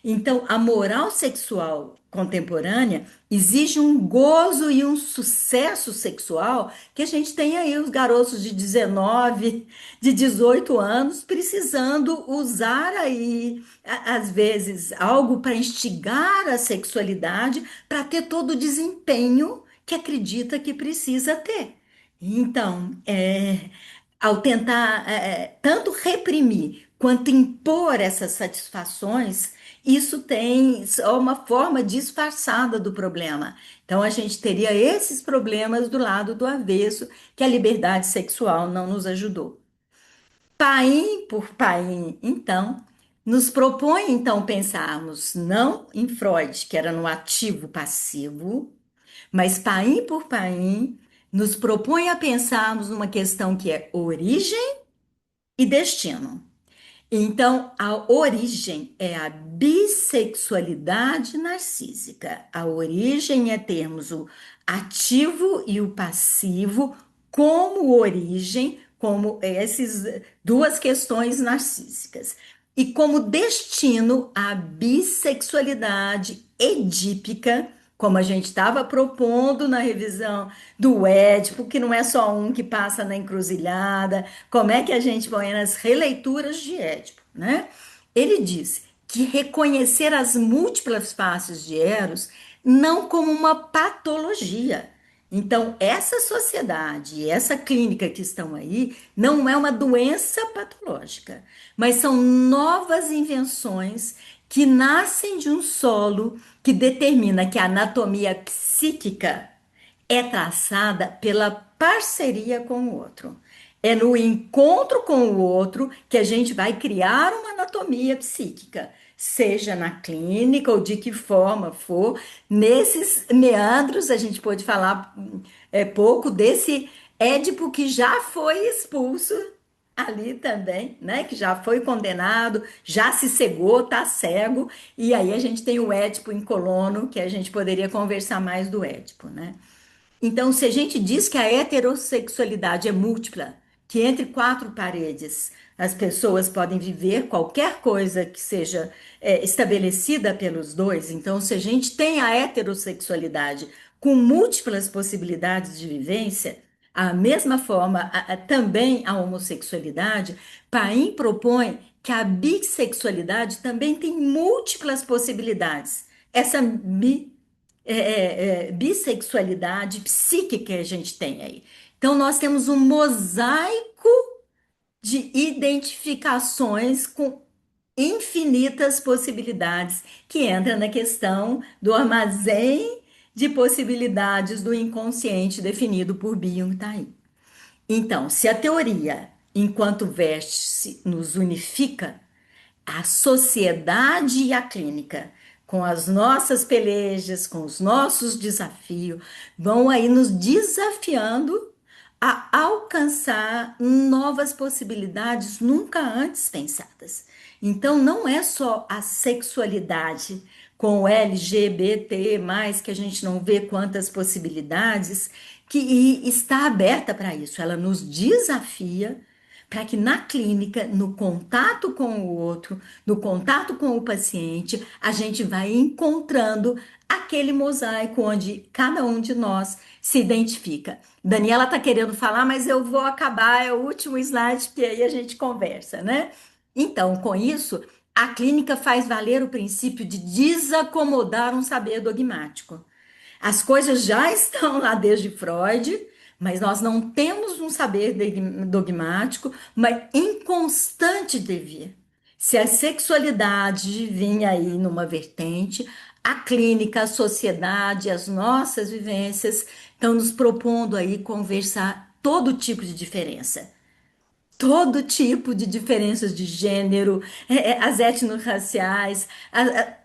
Então, a moral sexual contemporânea exige um gozo e um sucesso sexual que a gente tem aí os garotos de 19, de 18 anos precisando usar aí às vezes algo para instigar a sexualidade para ter todo o desempenho que acredita que precisa ter. Então, ao tentar tanto reprimir quanto impor essas satisfações, isso tem só uma forma disfarçada do problema. Então, a gente teria esses problemas do lado do avesso, que a liberdade sexual não nos ajudou. Paim por Paim, então, nos propõe então pensarmos não em Freud, que era no ativo passivo, mas Paim por Paim nos propõe a pensarmos numa questão que é origem e destino. Então, a origem é a bissexualidade narcísica. A origem é termos o ativo e o passivo como origem, como essas duas questões narcísicas. E como destino, a bissexualidade edípica, como a gente estava propondo na revisão do Édipo, que não é só um que passa na encruzilhada, como é que a gente põe nas releituras de Édipo, né? Ele diz que reconhecer as múltiplas faces de Eros não como uma patologia. Então, essa sociedade, essa clínica que estão aí, não é uma doença patológica, mas são novas invenções que nascem de um solo que determina que a anatomia psíquica é traçada pela parceria com o outro. É no encontro com o outro que a gente vai criar uma anatomia psíquica, seja na clínica ou de que forma for. Nesses meandros, a gente pode falar pouco desse Édipo que já foi expulso ali também, né? Que já foi condenado, já se cegou, tá cego. E aí a gente tem o Édipo em Colono, que a gente poderia conversar mais do Édipo, né? Então, se a gente diz que a heterossexualidade é múltipla, que entre quatro paredes as pessoas podem viver qualquer coisa que seja estabelecida pelos dois, então, se a gente tem a heterossexualidade com múltiplas possibilidades de vivência, a mesma forma, também a homossexualidade, Paim propõe que a bissexualidade também tem múltiplas possibilidades. Essa bissexualidade psíquica que a gente tem aí. Então, nós temos um mosaico de identificações com infinitas possibilidades que entra na questão do armazém de possibilidades do inconsciente definido por Byung Tai. Então, se a teoria, enquanto vértice, nos unifica, a sociedade e a clínica, com as nossas pelejas, com os nossos desafios, vão aí nos desafiando a alcançar novas possibilidades nunca antes pensadas. Então, não é só a sexualidade com o LGBT, mais que a gente não vê quantas possibilidades, que está aberta para isso. Ela nos desafia para que na clínica, no contato com o outro, no contato com o paciente, a gente vai encontrando aquele mosaico onde cada um de nós se identifica. Daniela está querendo falar, mas eu vou acabar, é o último slide, porque aí a gente conversa, né? Então, com isso, a clínica faz valer o princípio de desacomodar um saber dogmático. As coisas já estão lá desde Freud, mas nós não temos um saber dogmático, mas em constante devir. Se a sexualidade vinha aí numa vertente, a clínica, a sociedade, as nossas vivências estão nos propondo aí conversar todo tipo de diferença, todo tipo de diferenças de gênero, as etnorraciais,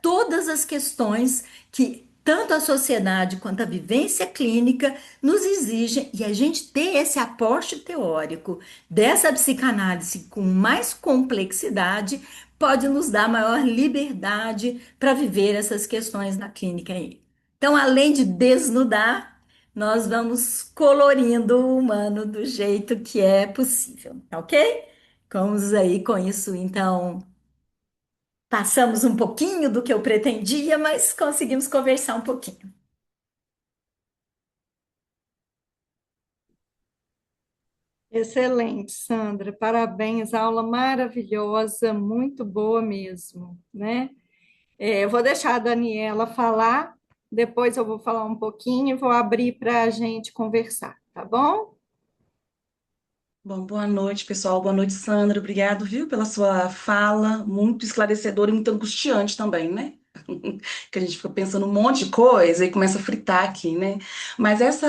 todas as questões que tanto a sociedade quanto a vivência clínica nos exigem, e a gente ter esse aporte teórico dessa psicanálise com mais complexidade pode nos dar maior liberdade para viver essas questões na clínica aí. Então, além de desnudar, nós vamos colorindo o humano do jeito que é possível, tá ok? Vamos aí com isso, então. Passamos um pouquinho do que eu pretendia, mas conseguimos conversar um pouquinho. Excelente, Sandra. Parabéns, aula maravilhosa, muito boa mesmo, né? Eu vou deixar a Daniela falar, depois eu vou falar um pouquinho e vou abrir para a gente conversar, tá bom? Bom, boa noite, pessoal. Boa noite, Sandra. Obrigado, viu, pela sua fala, muito esclarecedora e muito angustiante também, né? Que a gente fica pensando um monte de coisa e começa a fritar aqui, né? Mas essa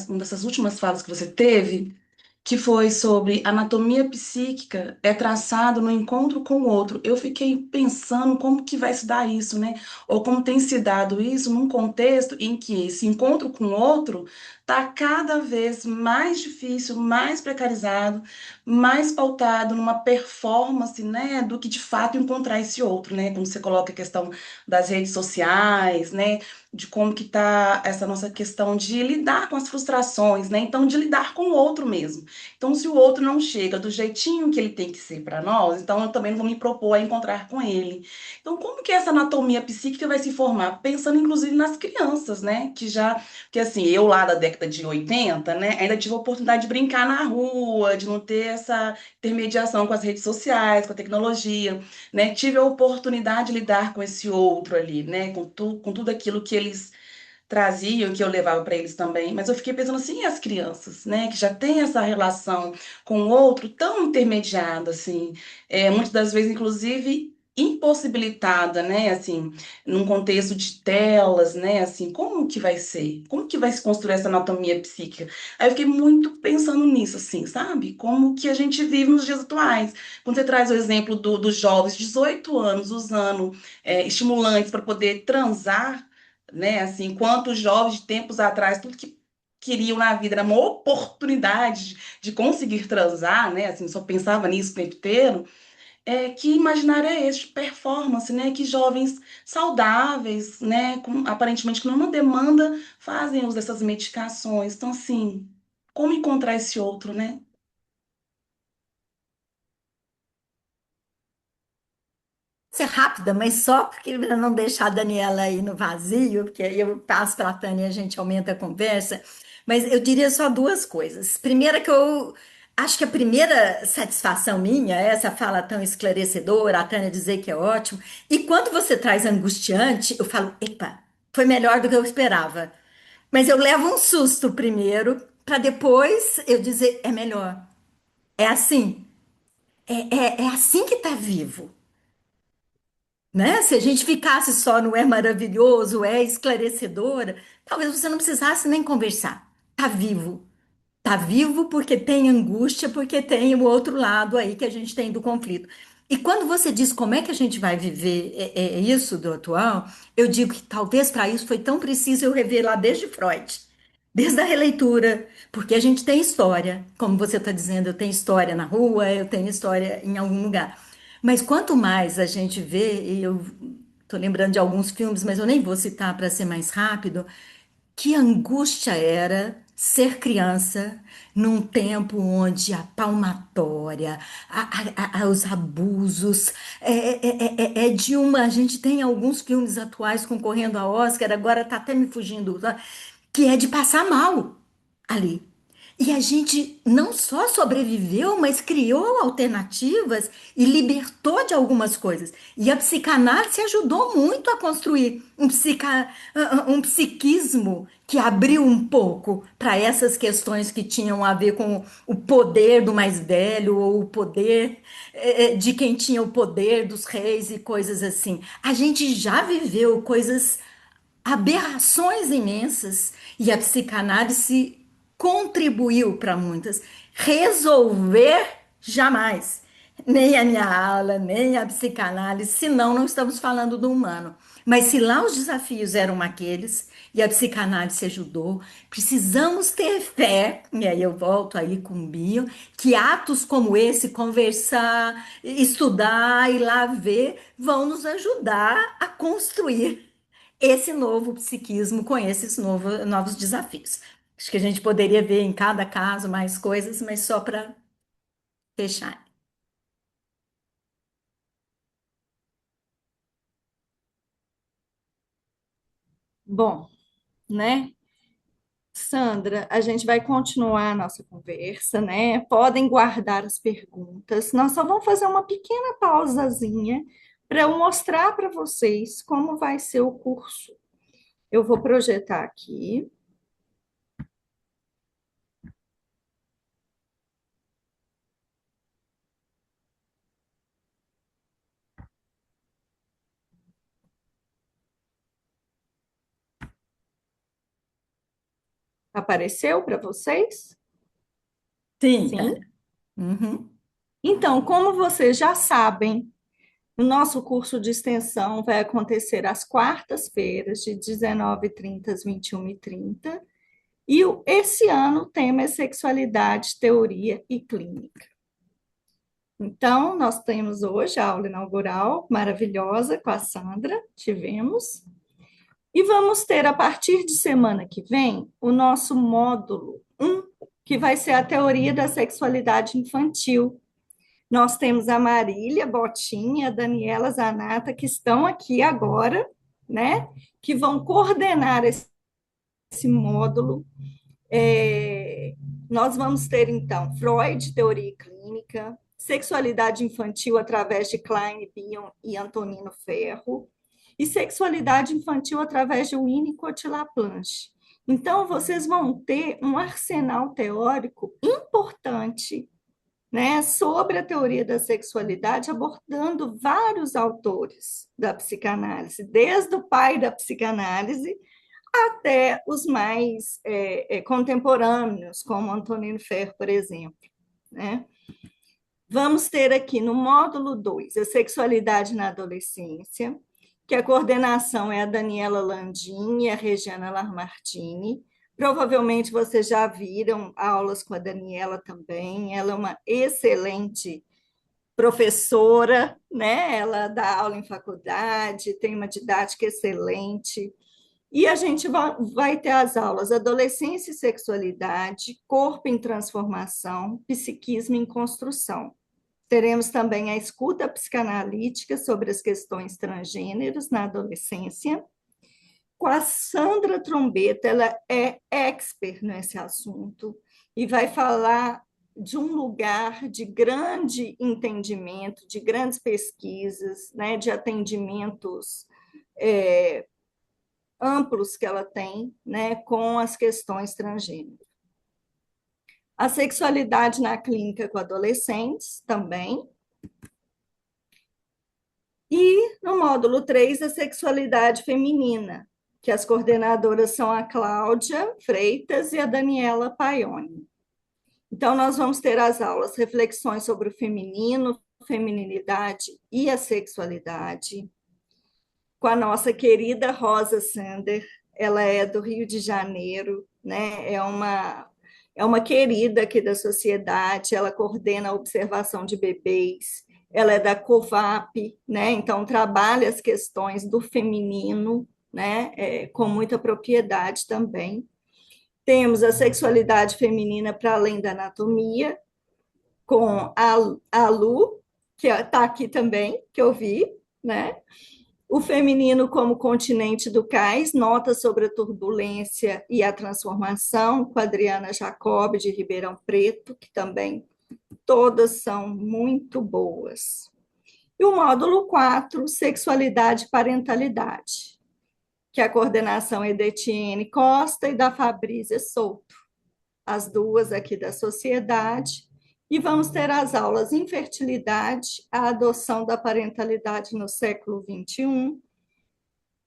uma dessas últimas falas que você teve, que foi sobre anatomia psíquica, é traçado no encontro com o outro. Eu fiquei pensando como que vai se dar isso, né? Ou como tem se dado isso num contexto em que esse encontro com o outro está cada vez mais difícil, mais precarizado, mais pautado numa performance, né, do que de fato encontrar esse outro, né? Como você coloca a questão das redes sociais, né? De como que tá essa nossa questão de lidar com as frustrações, né? Então, de lidar com o outro mesmo. Então, se o outro não chega do jeitinho que ele tem que ser para nós, então eu também não vou me propor a encontrar com ele. Então, como que essa anatomia psíquica vai se formar? Pensando inclusive nas crianças, né? Que assim, eu lá da década de 80, né, ainda tive a oportunidade de brincar na rua, de não ter essa intermediação com as redes sociais, com a tecnologia, né? Tive a oportunidade de lidar com esse outro ali, né? Com tudo aquilo que eles traziam, que eu levava para eles também, mas eu fiquei pensando assim, e as crianças, né, que já têm essa relação com o outro tão intermediada, assim, muitas das vezes, inclusive, impossibilitada, né, assim, num contexto de telas, né, assim, como que vai ser? Como que vai se construir essa anatomia psíquica? Aí eu fiquei muito pensando nisso, assim, sabe? Como que a gente vive nos dias atuais. Quando você traz o exemplo dos jovens, 18 anos, usando estimulantes para poder transar, né? Assim, enquanto os jovens de tempos atrás, tudo que queriam na vida era uma oportunidade de conseguir transar, né? Assim, só pensava nisso o tempo inteiro. Que imaginário é esse de performance, né? Que jovens saudáveis, né? Aparentemente com nenhuma demanda, fazem uso dessas medicações. Então, assim, como encontrar esse outro, né? Ser rápida, mas só porque para não deixar a Daniela aí no vazio, porque aí eu passo para a Tânia e a gente aumenta a conversa. Mas eu diria só duas coisas. Primeira, que eu acho que a primeira satisfação minha é essa fala tão esclarecedora, a Tânia dizer que é ótimo. E quando você traz angustiante, eu falo, epa, foi melhor do que eu esperava. Mas eu levo um susto primeiro, para depois eu dizer, é melhor. É assim. É assim que tá vivo. Né? Se a gente ficasse só no é maravilhoso, é esclarecedora, talvez você não precisasse nem conversar. Tá vivo. Tá vivo porque tem angústia, porque tem o outro lado aí que a gente tem do conflito. E quando você diz como é que a gente vai viver isso do atual, eu digo que talvez para isso foi tão preciso eu rever lá desde Freud, desde a releitura, porque a gente tem história, como você está dizendo, eu tenho história na rua, eu tenho história em algum lugar. Mas quanto mais a gente vê, e eu estou lembrando de alguns filmes, mas eu nem vou citar para ser mais rápido, que angústia era ser criança num tempo onde a palmatória, os abusos, é de uma. A gente tem alguns filmes atuais concorrendo a Oscar, agora está até me fugindo, tá? Que é de passar mal ali. E a gente não só sobreviveu, mas criou alternativas e libertou de algumas coisas. E a psicanálise ajudou muito a construir um psiquismo que abriu um pouco para essas questões que tinham a ver com o poder do mais velho, ou o poder de quem tinha o poder dos reis e coisas assim. A gente já viveu coisas, aberrações imensas, e a psicanálise contribuiu para muitas. Resolver, jamais. Nem a minha aula, nem a psicanálise, senão não estamos falando do humano. Mas se lá os desafios eram aqueles, e a psicanálise ajudou, precisamos ter fé, e aí eu volto aí com o Bio, que atos como esse, conversar, estudar e lá ver, vão nos ajudar a construir esse novo psiquismo com esses novos desafios. Acho que a gente poderia ver em cada caso mais coisas, mas só para fechar. Bom, né? Sandra, a gente vai continuar a nossa conversa, né? Podem guardar as perguntas. Nós só vamos fazer uma pequena pausazinha para eu mostrar para vocês como vai ser o curso. Eu vou projetar aqui. Apareceu para vocês? Sim, tá. Sim. Uhum. Então, como vocês já sabem, o nosso curso de extensão vai acontecer às quartas-feiras, de 19h30 às 21h30. Esse ano o tema é sexualidade, teoria e clínica. Então, nós temos hoje a aula inaugural maravilhosa com a Sandra, tivemos. E vamos ter, a partir de semana que vem, o nosso módulo 1, que vai ser a teoria da sexualidade infantil. Nós temos a Marília Botinha, a Daniela Zanata, que estão aqui agora, né? Que vão coordenar esse módulo. Nós vamos ter, então, Freud, teoria e clínica, sexualidade infantil através de Klein, Bion e Antonino Ferro, e sexualidade infantil através de Winnicott e Laplanche. Então, vocês vão ter um arsenal teórico importante, né, sobre a teoria da sexualidade, abordando vários autores da psicanálise, desde o pai da psicanálise até os mais contemporâneos, como Antonino Ferro, por exemplo, né? Vamos ter aqui no módulo 2 a sexualidade na adolescência, que a coordenação é a Daniela Landim e a Regiana Lamartine. Provavelmente vocês já viram aulas com a Daniela também, ela é uma excelente professora, né? Ela dá aula em faculdade, tem uma didática excelente. E a gente vai ter as aulas Adolescência e Sexualidade, Corpo em Transformação, Psiquismo em Construção. Teremos também a escuta psicanalítica sobre as questões transgêneros na adolescência. Com a Sandra Trombetta, ela é expert nesse assunto e vai falar de um lugar de grande entendimento, de grandes pesquisas, né, de atendimentos amplos que ela tem, né, com as questões transgênero. A sexualidade na clínica com adolescentes também. E no módulo 3, a sexualidade feminina, que as coordenadoras são a Cláudia Freitas e a Daniela Paioni. Então, nós vamos ter as aulas Reflexões sobre o Feminino, Feminilidade e a Sexualidade, com a nossa querida Rosa Sander. Ela é do Rio de Janeiro, né? É uma querida aqui da sociedade, ela coordena a observação de bebês, ela é da COVAP, né? Então trabalha as questões do feminino, né? Com muita propriedade também. Temos a sexualidade feminina para além da anatomia, com a Lu, que está aqui também, que eu vi, né? O feminino como continente do cais, nota sobre a turbulência e a transformação, com a Adriana Jacob, de Ribeirão Preto, que também todas são muito boas. E o módulo 4, sexualidade e parentalidade, que a coordenação é da Etienne Costa e da Fabrícia Souto, as duas aqui da sociedade. E vamos ter as aulas Infertilidade, a adoção da parentalidade no século XXI,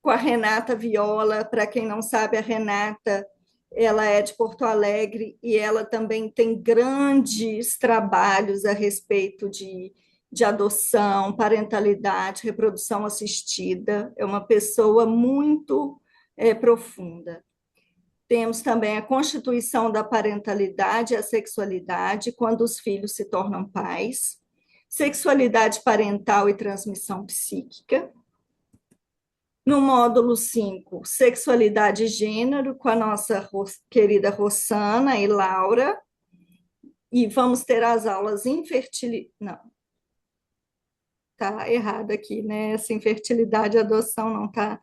com a Renata Viola. Para quem não sabe, a Renata, ela é de Porto Alegre e ela também tem grandes trabalhos a respeito de adoção, parentalidade, reprodução assistida. É uma pessoa muito profunda. Temos também a constituição da parentalidade e a sexualidade, quando os filhos se tornam pais, sexualidade parental e transmissão psíquica. No módulo 5, sexualidade e gênero, com a nossa querida Rossana e Laura. E vamos ter as aulas infertilidade. Não, está errado aqui, né? Essa infertilidade e adoção não está.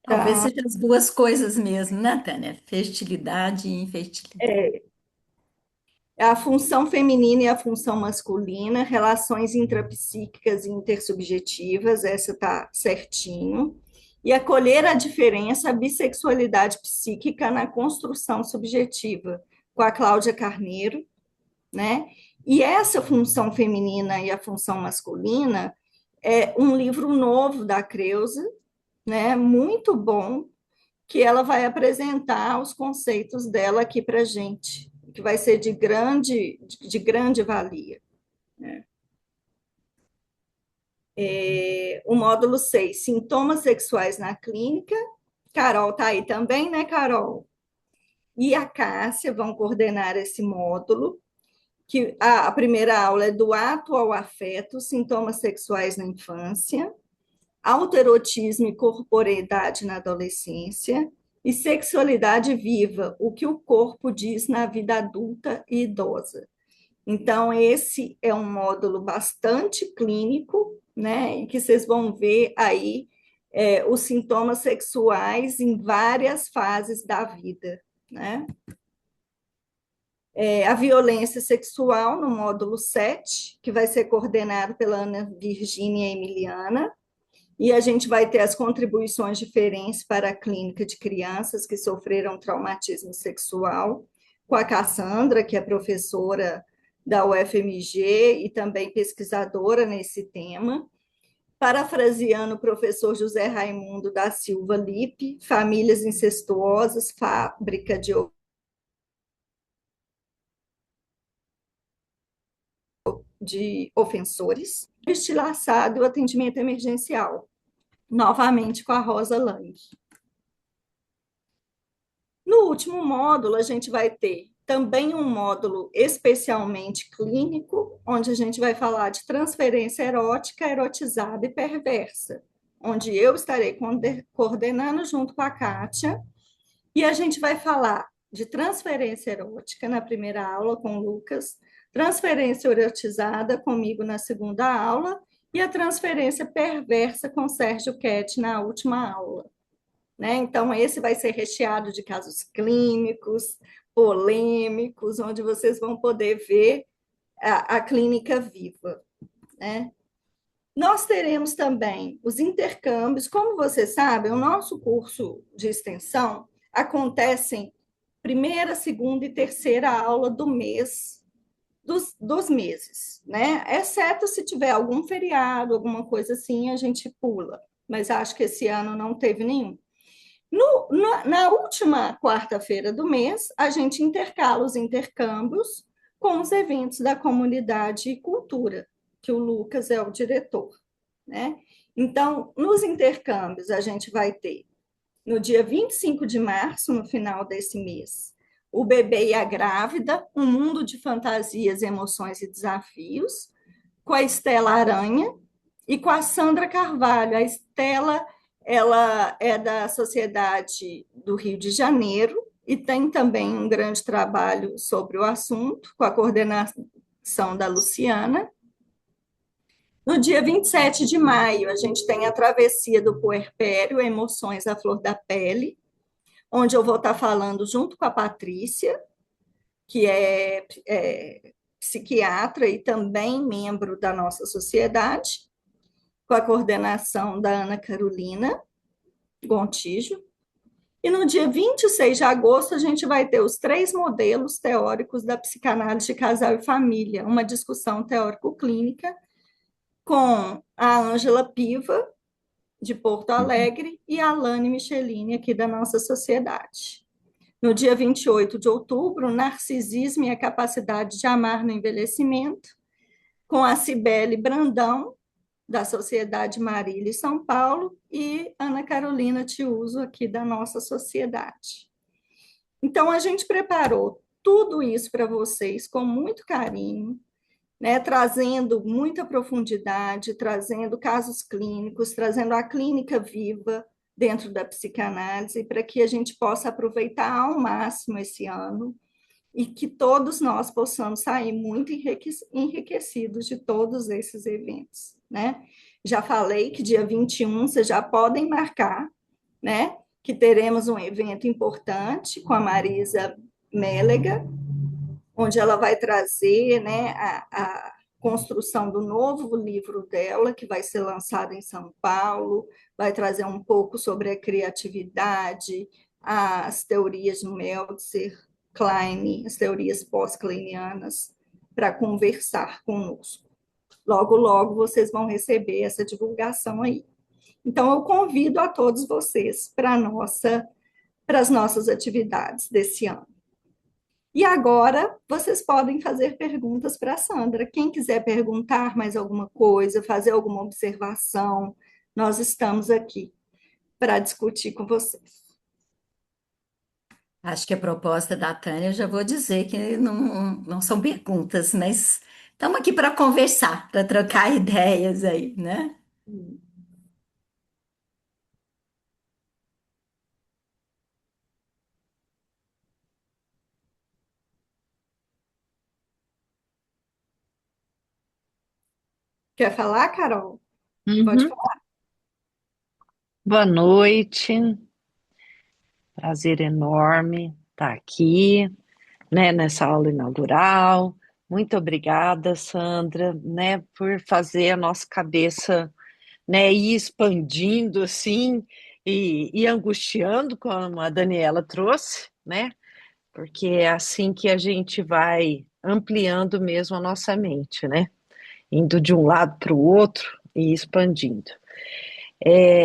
Talvez tá? sejam as duas coisas mesmo, né, Tânia? Fertilidade e infertilidade. A função feminina e a função masculina, relações intrapsíquicas e intersubjetivas, essa tá certinho. E acolher a diferença, a bissexualidade psíquica na construção subjetiva, com a Cláudia Carneiro, né? E essa função feminina e a função masculina é um livro novo da Creuza, né? Muito bom, que ela vai apresentar os conceitos dela aqui para gente, que vai ser de grande valia. O módulo 6, sintomas sexuais na clínica. Carol está aí também, né, Carol? E a Cássia vão coordenar esse módulo, que a primeira aula é do ato ao afeto, sintomas sexuais na infância, autoerotismo e corporeidade na adolescência, e sexualidade viva, o que o corpo diz na vida adulta e idosa. Então, esse é um módulo bastante clínico, né? E que vocês vão ver aí os sintomas sexuais em várias fases da vida, né? A violência sexual no módulo 7, que vai ser coordenado pela Ana Virgínia Emiliana, e a gente vai ter as contribuições diferentes para a clínica de crianças que sofreram traumatismo sexual, com a Cassandra, que é professora da UFMG e também pesquisadora nesse tema, parafraseando o professor José Raimundo da Silva Lippe, famílias incestuosas, fábrica de ofensores, estilaçado e o atendimento emergencial, novamente com a Rosa Lang. No último módulo, a gente vai ter também um módulo especialmente clínico, onde a gente vai falar de transferência erótica, erotizada e perversa, onde eu estarei coordenando junto com a Kátia, e a gente vai falar de transferência erótica na primeira aula com o Lucas, transferência erotizada comigo na segunda aula, e a transferência perversa com Sérgio Quete na última aula. Né? Então, esse vai ser recheado de casos clínicos, polêmicos, onde vocês vão poder ver a clínica viva. Né? Nós teremos também os intercâmbios. Como vocês sabem, o nosso curso de extensão acontece primeira, segunda e terceira aula do mês, dos meses, né? Exceto se tiver algum feriado, alguma coisa assim, a gente pula. Mas acho que esse ano não teve nenhum. Na última quarta-feira do mês, a gente intercala os intercâmbios com os eventos da comunidade e cultura, que o Lucas é o diretor. Né? Então, nos intercâmbios, a gente vai ter, no dia 25 de março, no final desse mês, o bebê e a grávida, um mundo de fantasias, emoções e desafios, com a Estela Aranha e com a Sandra Carvalho. A Estela, ela é da Sociedade do Rio de Janeiro e tem também um grande trabalho sobre o assunto, com a coordenação da Luciana. No dia 27 de maio, a gente tem a Travessia do Puerpério, Emoções à Flor da Pele, onde eu vou estar falando junto com a Patrícia, que é psiquiatra e também membro da nossa sociedade, com a coordenação da Ana Carolina Gontijo. E no dia 26 de agosto, a gente vai ter os 3 modelos teóricos da psicanálise de casal e família, uma discussão teórico-clínica com a Ângela Piva, de Porto Alegre, e a Alane Michelini, aqui da nossa sociedade. No dia 28 de outubro, Narcisismo e a Capacidade de Amar no Envelhecimento, com a Cibele Brandão, da Sociedade Marília São Paulo, e Ana Carolina Tiuso, aqui da nossa sociedade. Então, a gente preparou tudo isso para vocês com muito carinho, né, trazendo muita profundidade, trazendo casos clínicos, trazendo a clínica viva dentro da psicanálise, para que a gente possa aproveitar ao máximo esse ano e que todos nós possamos sair muito enriquecidos de todos esses eventos. Né? Já falei que dia 21 vocês já podem marcar né? Que teremos um evento importante com a Marisa Mélega, onde ela vai trazer, né, a construção do novo livro dela, que vai ser lançado em São Paulo, vai trazer um pouco sobre a criatividade, as teorias de Meltzer, Klein, as teorias pós-kleinianas, para conversar conosco. Logo, logo vocês vão receber essa divulgação aí. Então, eu convido a todos vocês para as nossas atividades desse ano. E agora vocês podem fazer perguntas para a Sandra. Quem quiser perguntar mais alguma coisa, fazer alguma observação, nós estamos aqui para discutir com vocês. Acho que a proposta da Tânia, eu já vou dizer que não são perguntas, mas estamos aqui para conversar, para trocar ideias aí, né? Quer falar, Carol? Pode Uhum. falar. Boa noite, prazer enorme estar aqui, né, nessa aula inaugural. Muito obrigada, Sandra, né, por fazer a nossa cabeça, né, ir expandindo assim e angustiando, como a Daniela trouxe, né, porque é assim que a gente vai ampliando mesmo a nossa mente, né, indo de um lado para o outro e expandindo.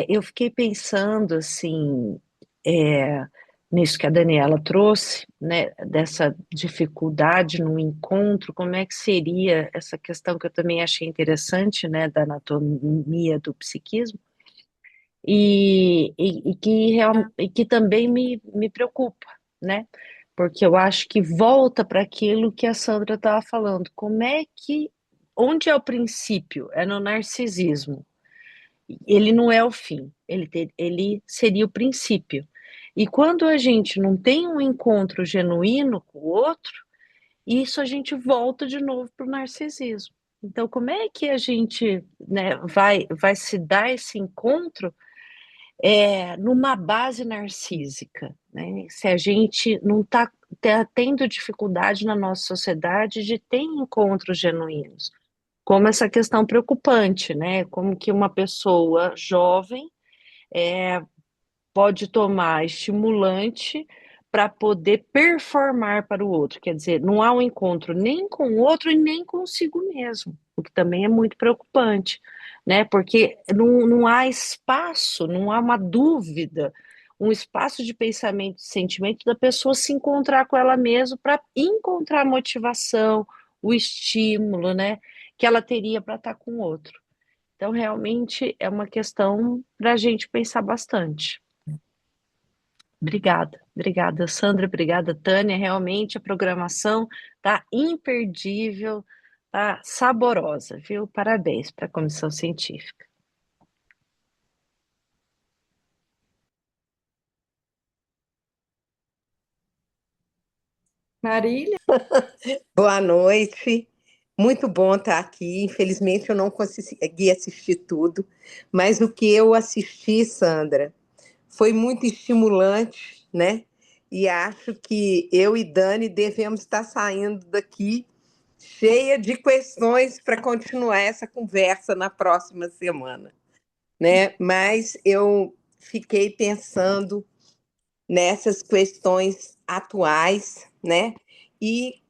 Eu fiquei pensando assim, é, nisso que a Daniela trouxe, né, dessa dificuldade no encontro, como é que seria essa questão que eu também achei interessante, né, da anatomia do psiquismo, e que também me preocupa, né, porque eu acho que volta para aquilo que a Sandra estava falando, onde é o princípio? É no narcisismo. Ele não é o fim, ele seria o princípio. E quando a gente não tem um encontro genuíno com o outro, isso a gente volta de novo para o narcisismo. Então, como é que a gente, né, vai se dar esse encontro numa base narcísica, né? Se a gente não está tendo dificuldade na nossa sociedade de ter encontros genuínos, como essa questão preocupante, né? Como que uma pessoa jovem pode tomar estimulante para poder performar para o outro, quer dizer, não há um encontro nem com o outro e nem consigo mesmo, o que também é muito preocupante, né? Porque não há espaço, não há uma dúvida, um espaço de pensamento e sentimento da pessoa se encontrar com ela mesma para encontrar a motivação, o estímulo, né? Que ela teria para estar com o outro. Então, realmente é uma questão para a gente pensar bastante. Obrigada, Sandra, obrigada, Tânia. Realmente a programação tá imperdível, tá saborosa, viu? Parabéns para a comissão científica. Marília? Boa noite, muito bom estar aqui. Infelizmente, eu não consegui assistir tudo, mas o que eu assisti, Sandra, foi muito estimulante, né? E acho que eu e Dani devemos estar saindo daqui cheia de questões para continuar essa conversa na próxima semana, né? Mas eu fiquei pensando nessas questões atuais, né? E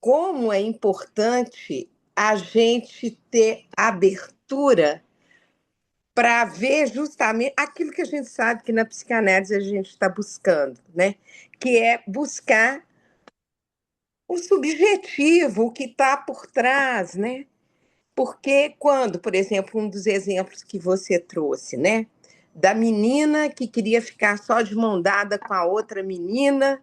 como é importante a gente ter abertura para ver justamente aquilo que a gente sabe que na psicanálise a gente está buscando, né? Que é buscar o subjetivo, o que está por trás, né? Porque quando, por exemplo, um dos exemplos que você trouxe, né? Da menina que queria ficar só de mão dada com a outra menina,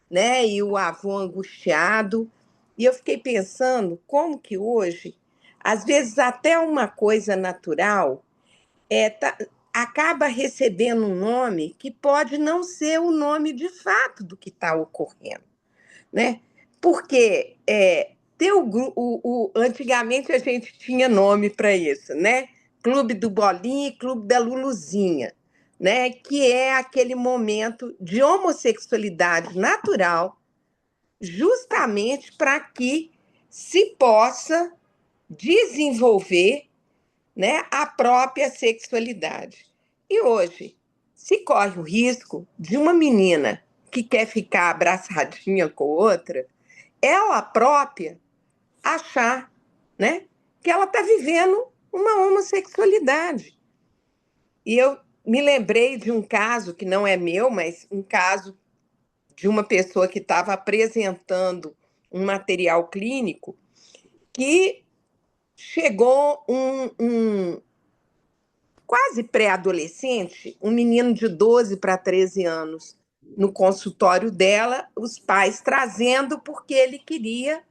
né? E o avô angustiado. E eu fiquei pensando como que hoje, às vezes até uma coisa natural acaba recebendo um nome que pode não ser o nome de fato do que está ocorrendo, né? Porque antigamente a gente tinha nome para isso, né? Clube do Bolinha e Clube da Luluzinha. né, que é aquele momento de homossexualidade natural, justamente para que se possa desenvolver, né, a própria sexualidade. E hoje se corre o risco de uma menina que quer ficar abraçadinha com outra, ela própria achar, né, que ela está vivendo uma homossexualidade. E eu me lembrei de um caso que não é meu, mas um caso de uma pessoa que estava apresentando um material clínico que chegou um quase pré-adolescente, um menino de 12 para 13 anos, no consultório dela, os pais trazendo porque ele queria,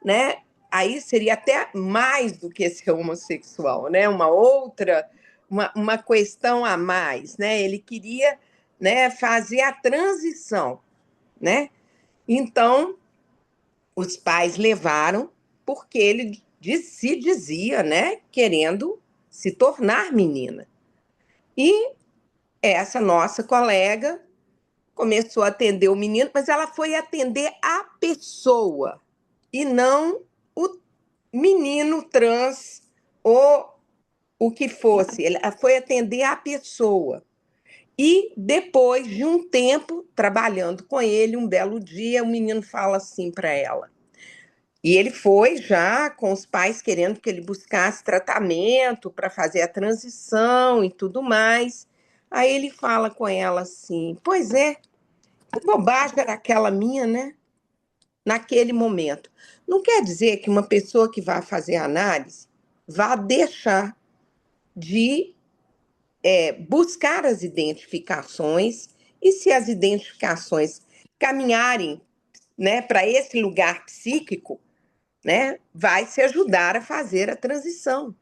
né? Aí seria até mais do que ser homossexual, né? Uma questão a mais, né? Ele queria, né, fazer a transição, né? Então, os pais levaram porque ele se dizia, né, querendo se tornar menina. E essa nossa colega começou a atender o menino, mas ela foi atender a pessoa e não o menino trans ou o que fosse. Ela foi atender a pessoa. E depois de um tempo trabalhando com ele, um belo dia, o menino fala assim para ela. E ele foi já com os pais querendo que ele buscasse tratamento para fazer a transição e tudo mais. Aí ele fala com ela assim: Pois é, que bobagem era aquela minha, né? Naquele momento. Não quer dizer que uma pessoa que vai fazer análise vá deixar de buscar as identificações, e se as identificações caminharem, né, para esse lugar psíquico, né, vai se ajudar a fazer a transição.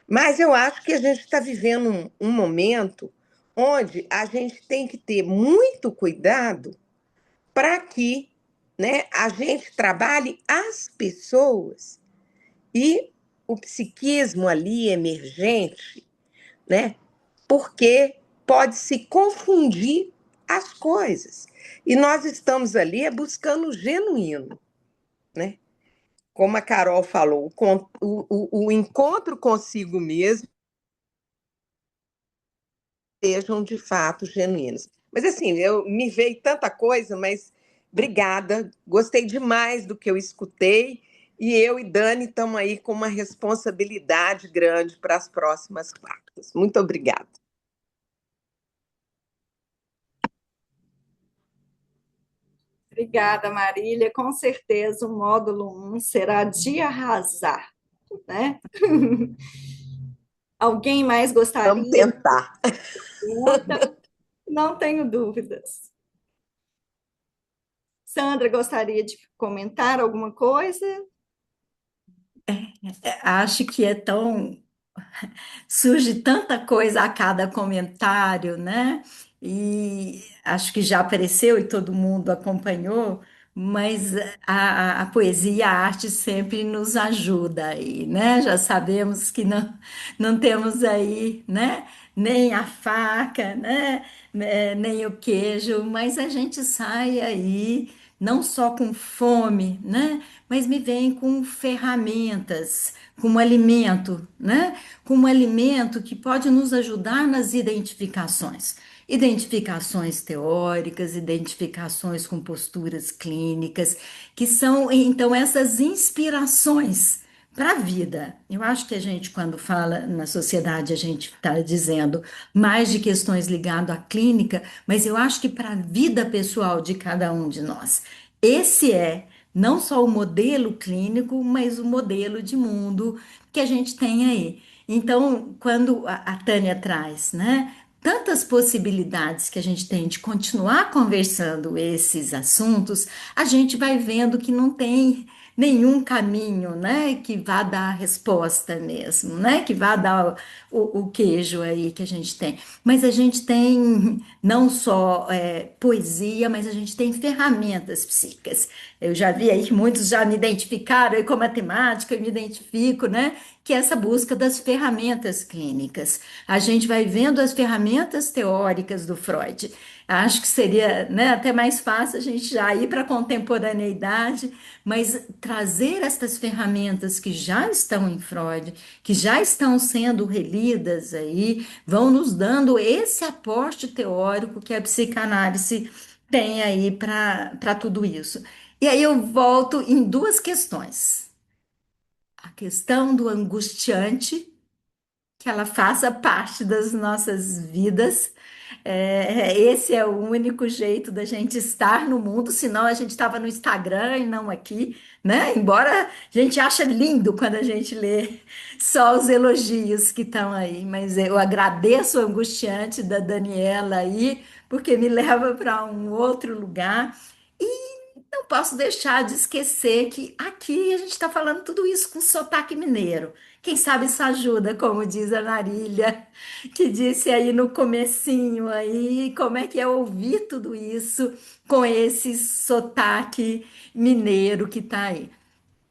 Mas eu acho que a gente está vivendo um momento onde a gente tem que ter muito cuidado para que, né, a gente trabalhe as pessoas e o psiquismo ali emergente, né, porque pode se confundir as coisas. E nós estamos ali buscando o genuíno, né? Como a Carol falou, o encontro consigo mesmo sejam de fato genuínos. Mas assim, me veio tanta coisa, mas obrigada, gostei demais do que eu escutei, e eu e Dani estamos aí com uma responsabilidade grande para as próximas quartas. Muito obrigada. Obrigada, Marília. Com certeza o módulo 1 será de arrasar, né? Alguém mais Vamos gostaria de tentar. pergunta? Não tenho dúvidas. Sandra, gostaria de comentar alguma coisa? Acho que é tão surge tanta coisa a cada comentário, né? E acho que já apareceu e todo mundo acompanhou, mas a poesia e a arte sempre nos ajuda aí, né? Já sabemos que não temos aí, né? Nem a faca, né? Nem o queijo, mas a gente sai aí não só com fome, né? Mas me vem com ferramentas, com alimento, né? Com um alimento que pode nos ajudar nas identificações. Identificações teóricas, identificações com posturas clínicas, que são, então, essas inspirações para a vida. Eu acho que a gente, quando fala na sociedade, a gente está dizendo mais de questões ligadas à clínica, mas eu acho que para a vida pessoal de cada um de nós. Esse é não só o modelo clínico, mas o modelo de mundo que a gente tem aí. Então, quando a Tânia traz, né, tantas possibilidades que a gente tem de continuar conversando esses assuntos, a gente vai vendo que nenhum caminho, né, que vá dar a resposta mesmo, né, que vá dar o queijo aí que a gente tem. Mas a gente tem não só poesia, mas a gente tem ferramentas psíquicas. Eu já vi aí que muitos já me identificaram aí com a matemática, eu me identifico, né, que é essa busca das ferramentas clínicas. A gente vai vendo as ferramentas teóricas do Freud. Acho que seria, né, até mais fácil a gente já ir para a contemporaneidade, mas trazer estas ferramentas que já estão em Freud, que já estão sendo relidas aí, vão nos dando esse aporte teórico que a psicanálise tem aí para tudo isso. E aí eu volto em duas questões. A questão do angustiante, que ela faça parte das nossas vidas. Esse é o único jeito da gente estar no mundo, senão a gente estava no Instagram e não aqui, né? Embora a gente ache lindo quando a gente lê só os elogios que estão aí, mas eu agradeço o angustiante da Daniela aí, porque me leva para um outro lugar. Não posso deixar de esquecer que aqui a gente está falando tudo isso com sotaque mineiro. Quem sabe isso ajuda, como diz a Marília, que disse aí no comecinho aí, como é que é ouvir tudo isso com esse sotaque mineiro que está aí.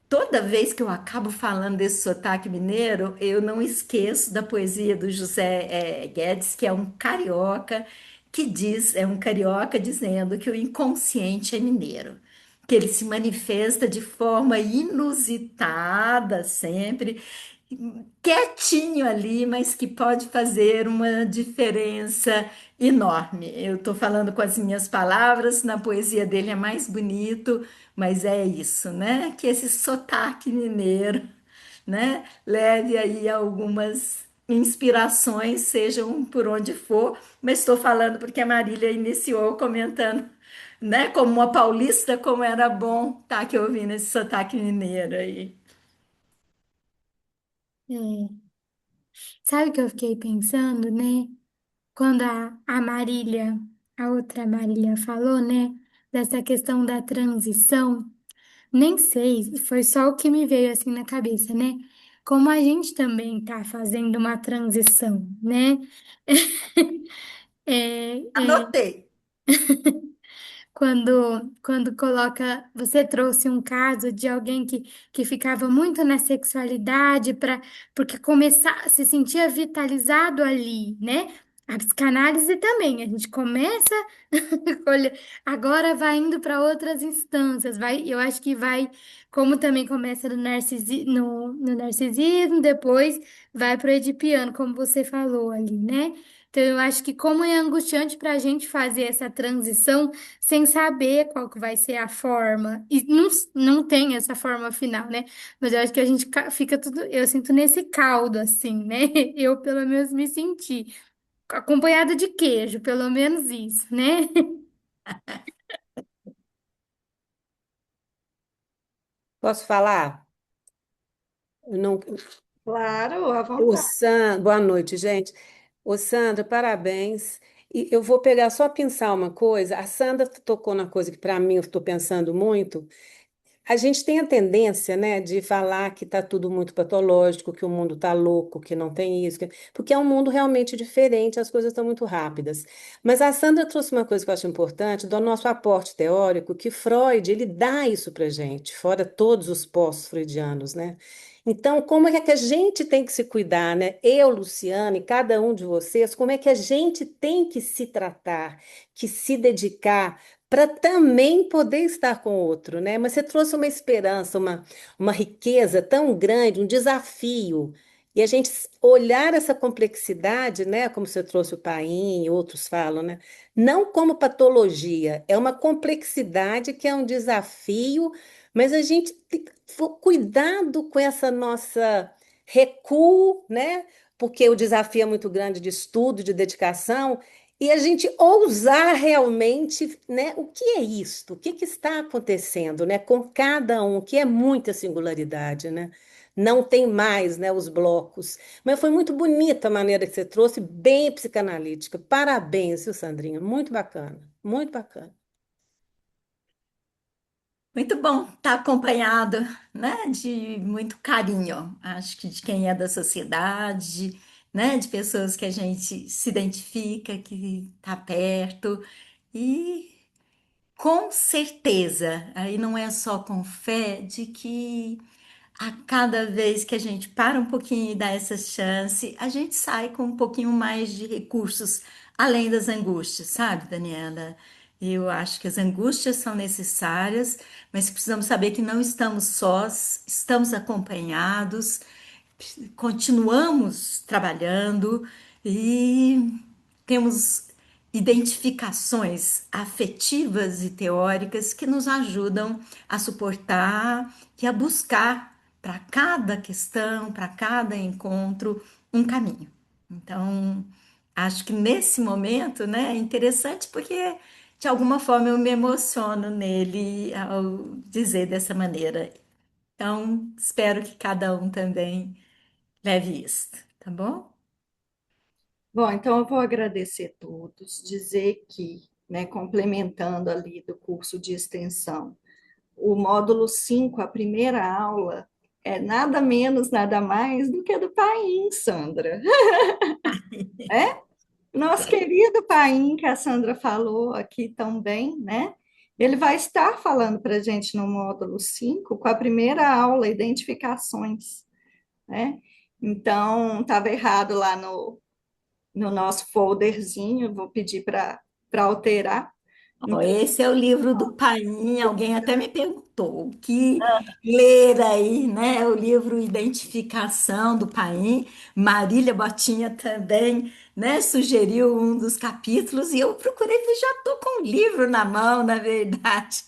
Toda vez que eu acabo falando desse sotaque mineiro, eu não esqueço da poesia do José Guedes, que é um carioca, que diz, é um carioca dizendo que o inconsciente é mineiro, que ele se manifesta de forma inusitada sempre, quietinho ali, mas que pode fazer uma diferença enorme. Eu estou falando com as minhas palavras, na poesia dele é mais bonito, mas é isso, né? Que esse sotaque mineiro, né, leve aí algumas inspirações, sejam por onde for, mas estou falando porque a Marília iniciou comentando, né, como uma paulista, como era bom estar aqui ouvindo esse sotaque mineiro aí. É. Sabe o que eu fiquei pensando, né? Quando a Marília, a outra Marília falou, né? Dessa questão da transição, nem sei, foi só o que me veio assim na cabeça, né? Como a gente também está fazendo uma transição, né? É, é, Anotei. quando coloca, você trouxe um caso de alguém que ficava muito na sexualidade porque começar, se sentia vitalizado ali, né? A psicanálise também, a gente começa, agora vai indo para outras instâncias, vai, eu acho que vai, como também começa no narcisismo, depois vai para o edipiano, como você falou ali, né? Então, eu acho que como é angustiante para a gente fazer essa transição sem saber qual que vai ser a forma. E não tem essa forma final, né? Mas eu acho que a gente fica tudo. Eu sinto nesse caldo, assim, né? Eu, pelo menos, me senti. Acompanhada de queijo, pelo menos isso, né? Posso falar? Eu não, Claro, à vontade. Boa noite, gente. Ô, Sandra, parabéns. E eu vou pegar só pensar uma coisa. A Sandra tocou na coisa que para mim eu estou pensando muito. A gente tem a tendência, né, de falar que está tudo muito patológico, que o mundo está louco, que não tem isso, porque é um mundo realmente diferente, as coisas estão muito rápidas. Mas a Sandra trouxe uma coisa que eu acho importante, do nosso aporte teórico, que Freud, ele dá isso para gente, fora todos os pós-freudianos, né? Então, como é que a gente tem que se cuidar, né? Eu, Luciana, e cada um de vocês, como é que a gente tem que se tratar, que se dedicar para também poder estar com o outro, né? Mas você trouxe uma esperança, uma riqueza tão grande, um desafio. E a gente olhar essa complexidade, né? Como você trouxe o Paim e outros falam, né? Não como patologia, é uma complexidade que é um desafio, mas a gente tem que cuidado com essa nossa recuo, né? Porque o desafio é muito grande de estudo, de dedicação, e a gente ousar realmente, né, o que é isto? O que que está acontecendo, né, com cada um, que é muita singularidade, né? Não tem mais, né, os blocos. Mas foi muito bonita a maneira que você trouxe, bem psicanalítica. Parabéns, viu, Sandrinha? Muito bacana, muito bacana. Muito bom estar acompanhado, né, de muito carinho. Acho que de quem é da sociedade, né, de pessoas que a gente se identifica, que está perto. E com certeza, aí não é só com fé, de que a cada vez que a gente para um pouquinho e dá essa chance, a gente sai com um pouquinho mais de recursos, além das angústias, sabe, Daniela? Eu acho que as angústias são necessárias, mas precisamos saber que não estamos sós, estamos acompanhados, continuamos trabalhando e temos identificações afetivas e teóricas que nos ajudam a suportar e a buscar para cada questão, para cada encontro, um caminho. Então, acho que nesse momento, né, é interessante porque de alguma forma eu me emociono nele ao dizer dessa maneira. Então, espero que cada um também leve isso, tá bom? Bom, então eu vou agradecer a todos, dizer que, né, complementando ali do curso de extensão, o módulo 5, a primeira aula, é nada menos, nada mais do que a do Paim, Sandra. É? Nosso querido Paim, que a Sandra falou aqui tão bem, né? Ele vai estar falando para a gente no módulo 5, com a primeira aula, identificações, né? Então, estava errado lá no nosso folderzinho, vou pedir para alterar. Ó, Então, esse é o livro do Paim. Alguém até me perguntou o que ler aí, né? O livro Identificação do Paim. Marília Botinha também, né? Sugeriu um dos capítulos e eu procurei, falei, já estou com o livro na mão, na verdade.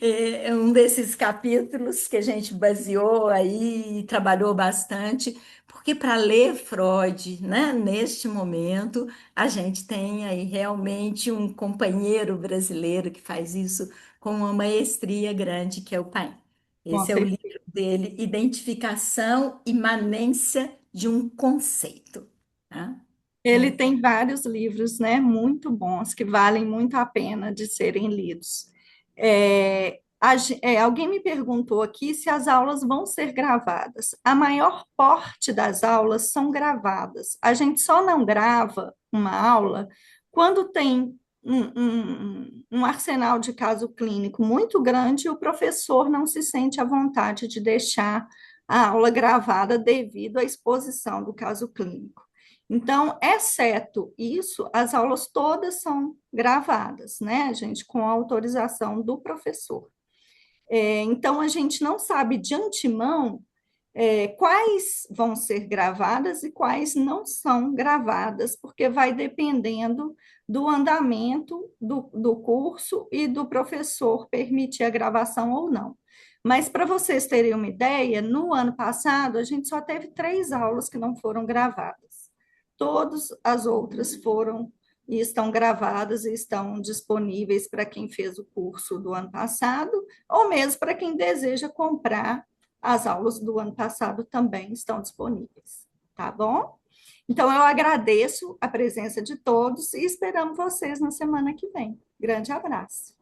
É um desses capítulos que a gente baseou aí e trabalhou bastante, porque para ler Freud, né? Neste momento a gente tem aí realmente um companheiro brasileiro que faz isso com uma maestria grande, que é o Paim. com Esse é o livro certeza. dele, Identificação, Imanência de um Conceito. Tá? Ele Muito. tem vários livros, né, muito bons, que valem muito a pena de serem lidos. Alguém me perguntou aqui se as aulas vão ser gravadas. A maior parte das aulas são gravadas. A gente só não grava uma aula quando tem um arsenal de caso clínico muito grande e o professor não se sente à vontade de deixar a aula gravada devido à exposição do caso clínico. Então, exceto isso, as aulas todas são gravadas, né, gente, com a autorização do professor. Então, a gente não sabe de antemão quais vão ser gravadas e quais não são gravadas, porque vai dependendo do andamento do curso e do professor permitir a gravação ou não. Mas, para vocês terem uma ideia, no ano passado, a gente só teve 3 aulas que não foram gravadas. Todas as outras foram e estão gravadas e estão disponíveis para quem fez o curso do ano passado, ou mesmo para quem deseja comprar. As aulas do ano passado também estão disponíveis, tá bom? Então, eu agradeço a presença de todos e esperamos vocês na semana que vem. Grande abraço.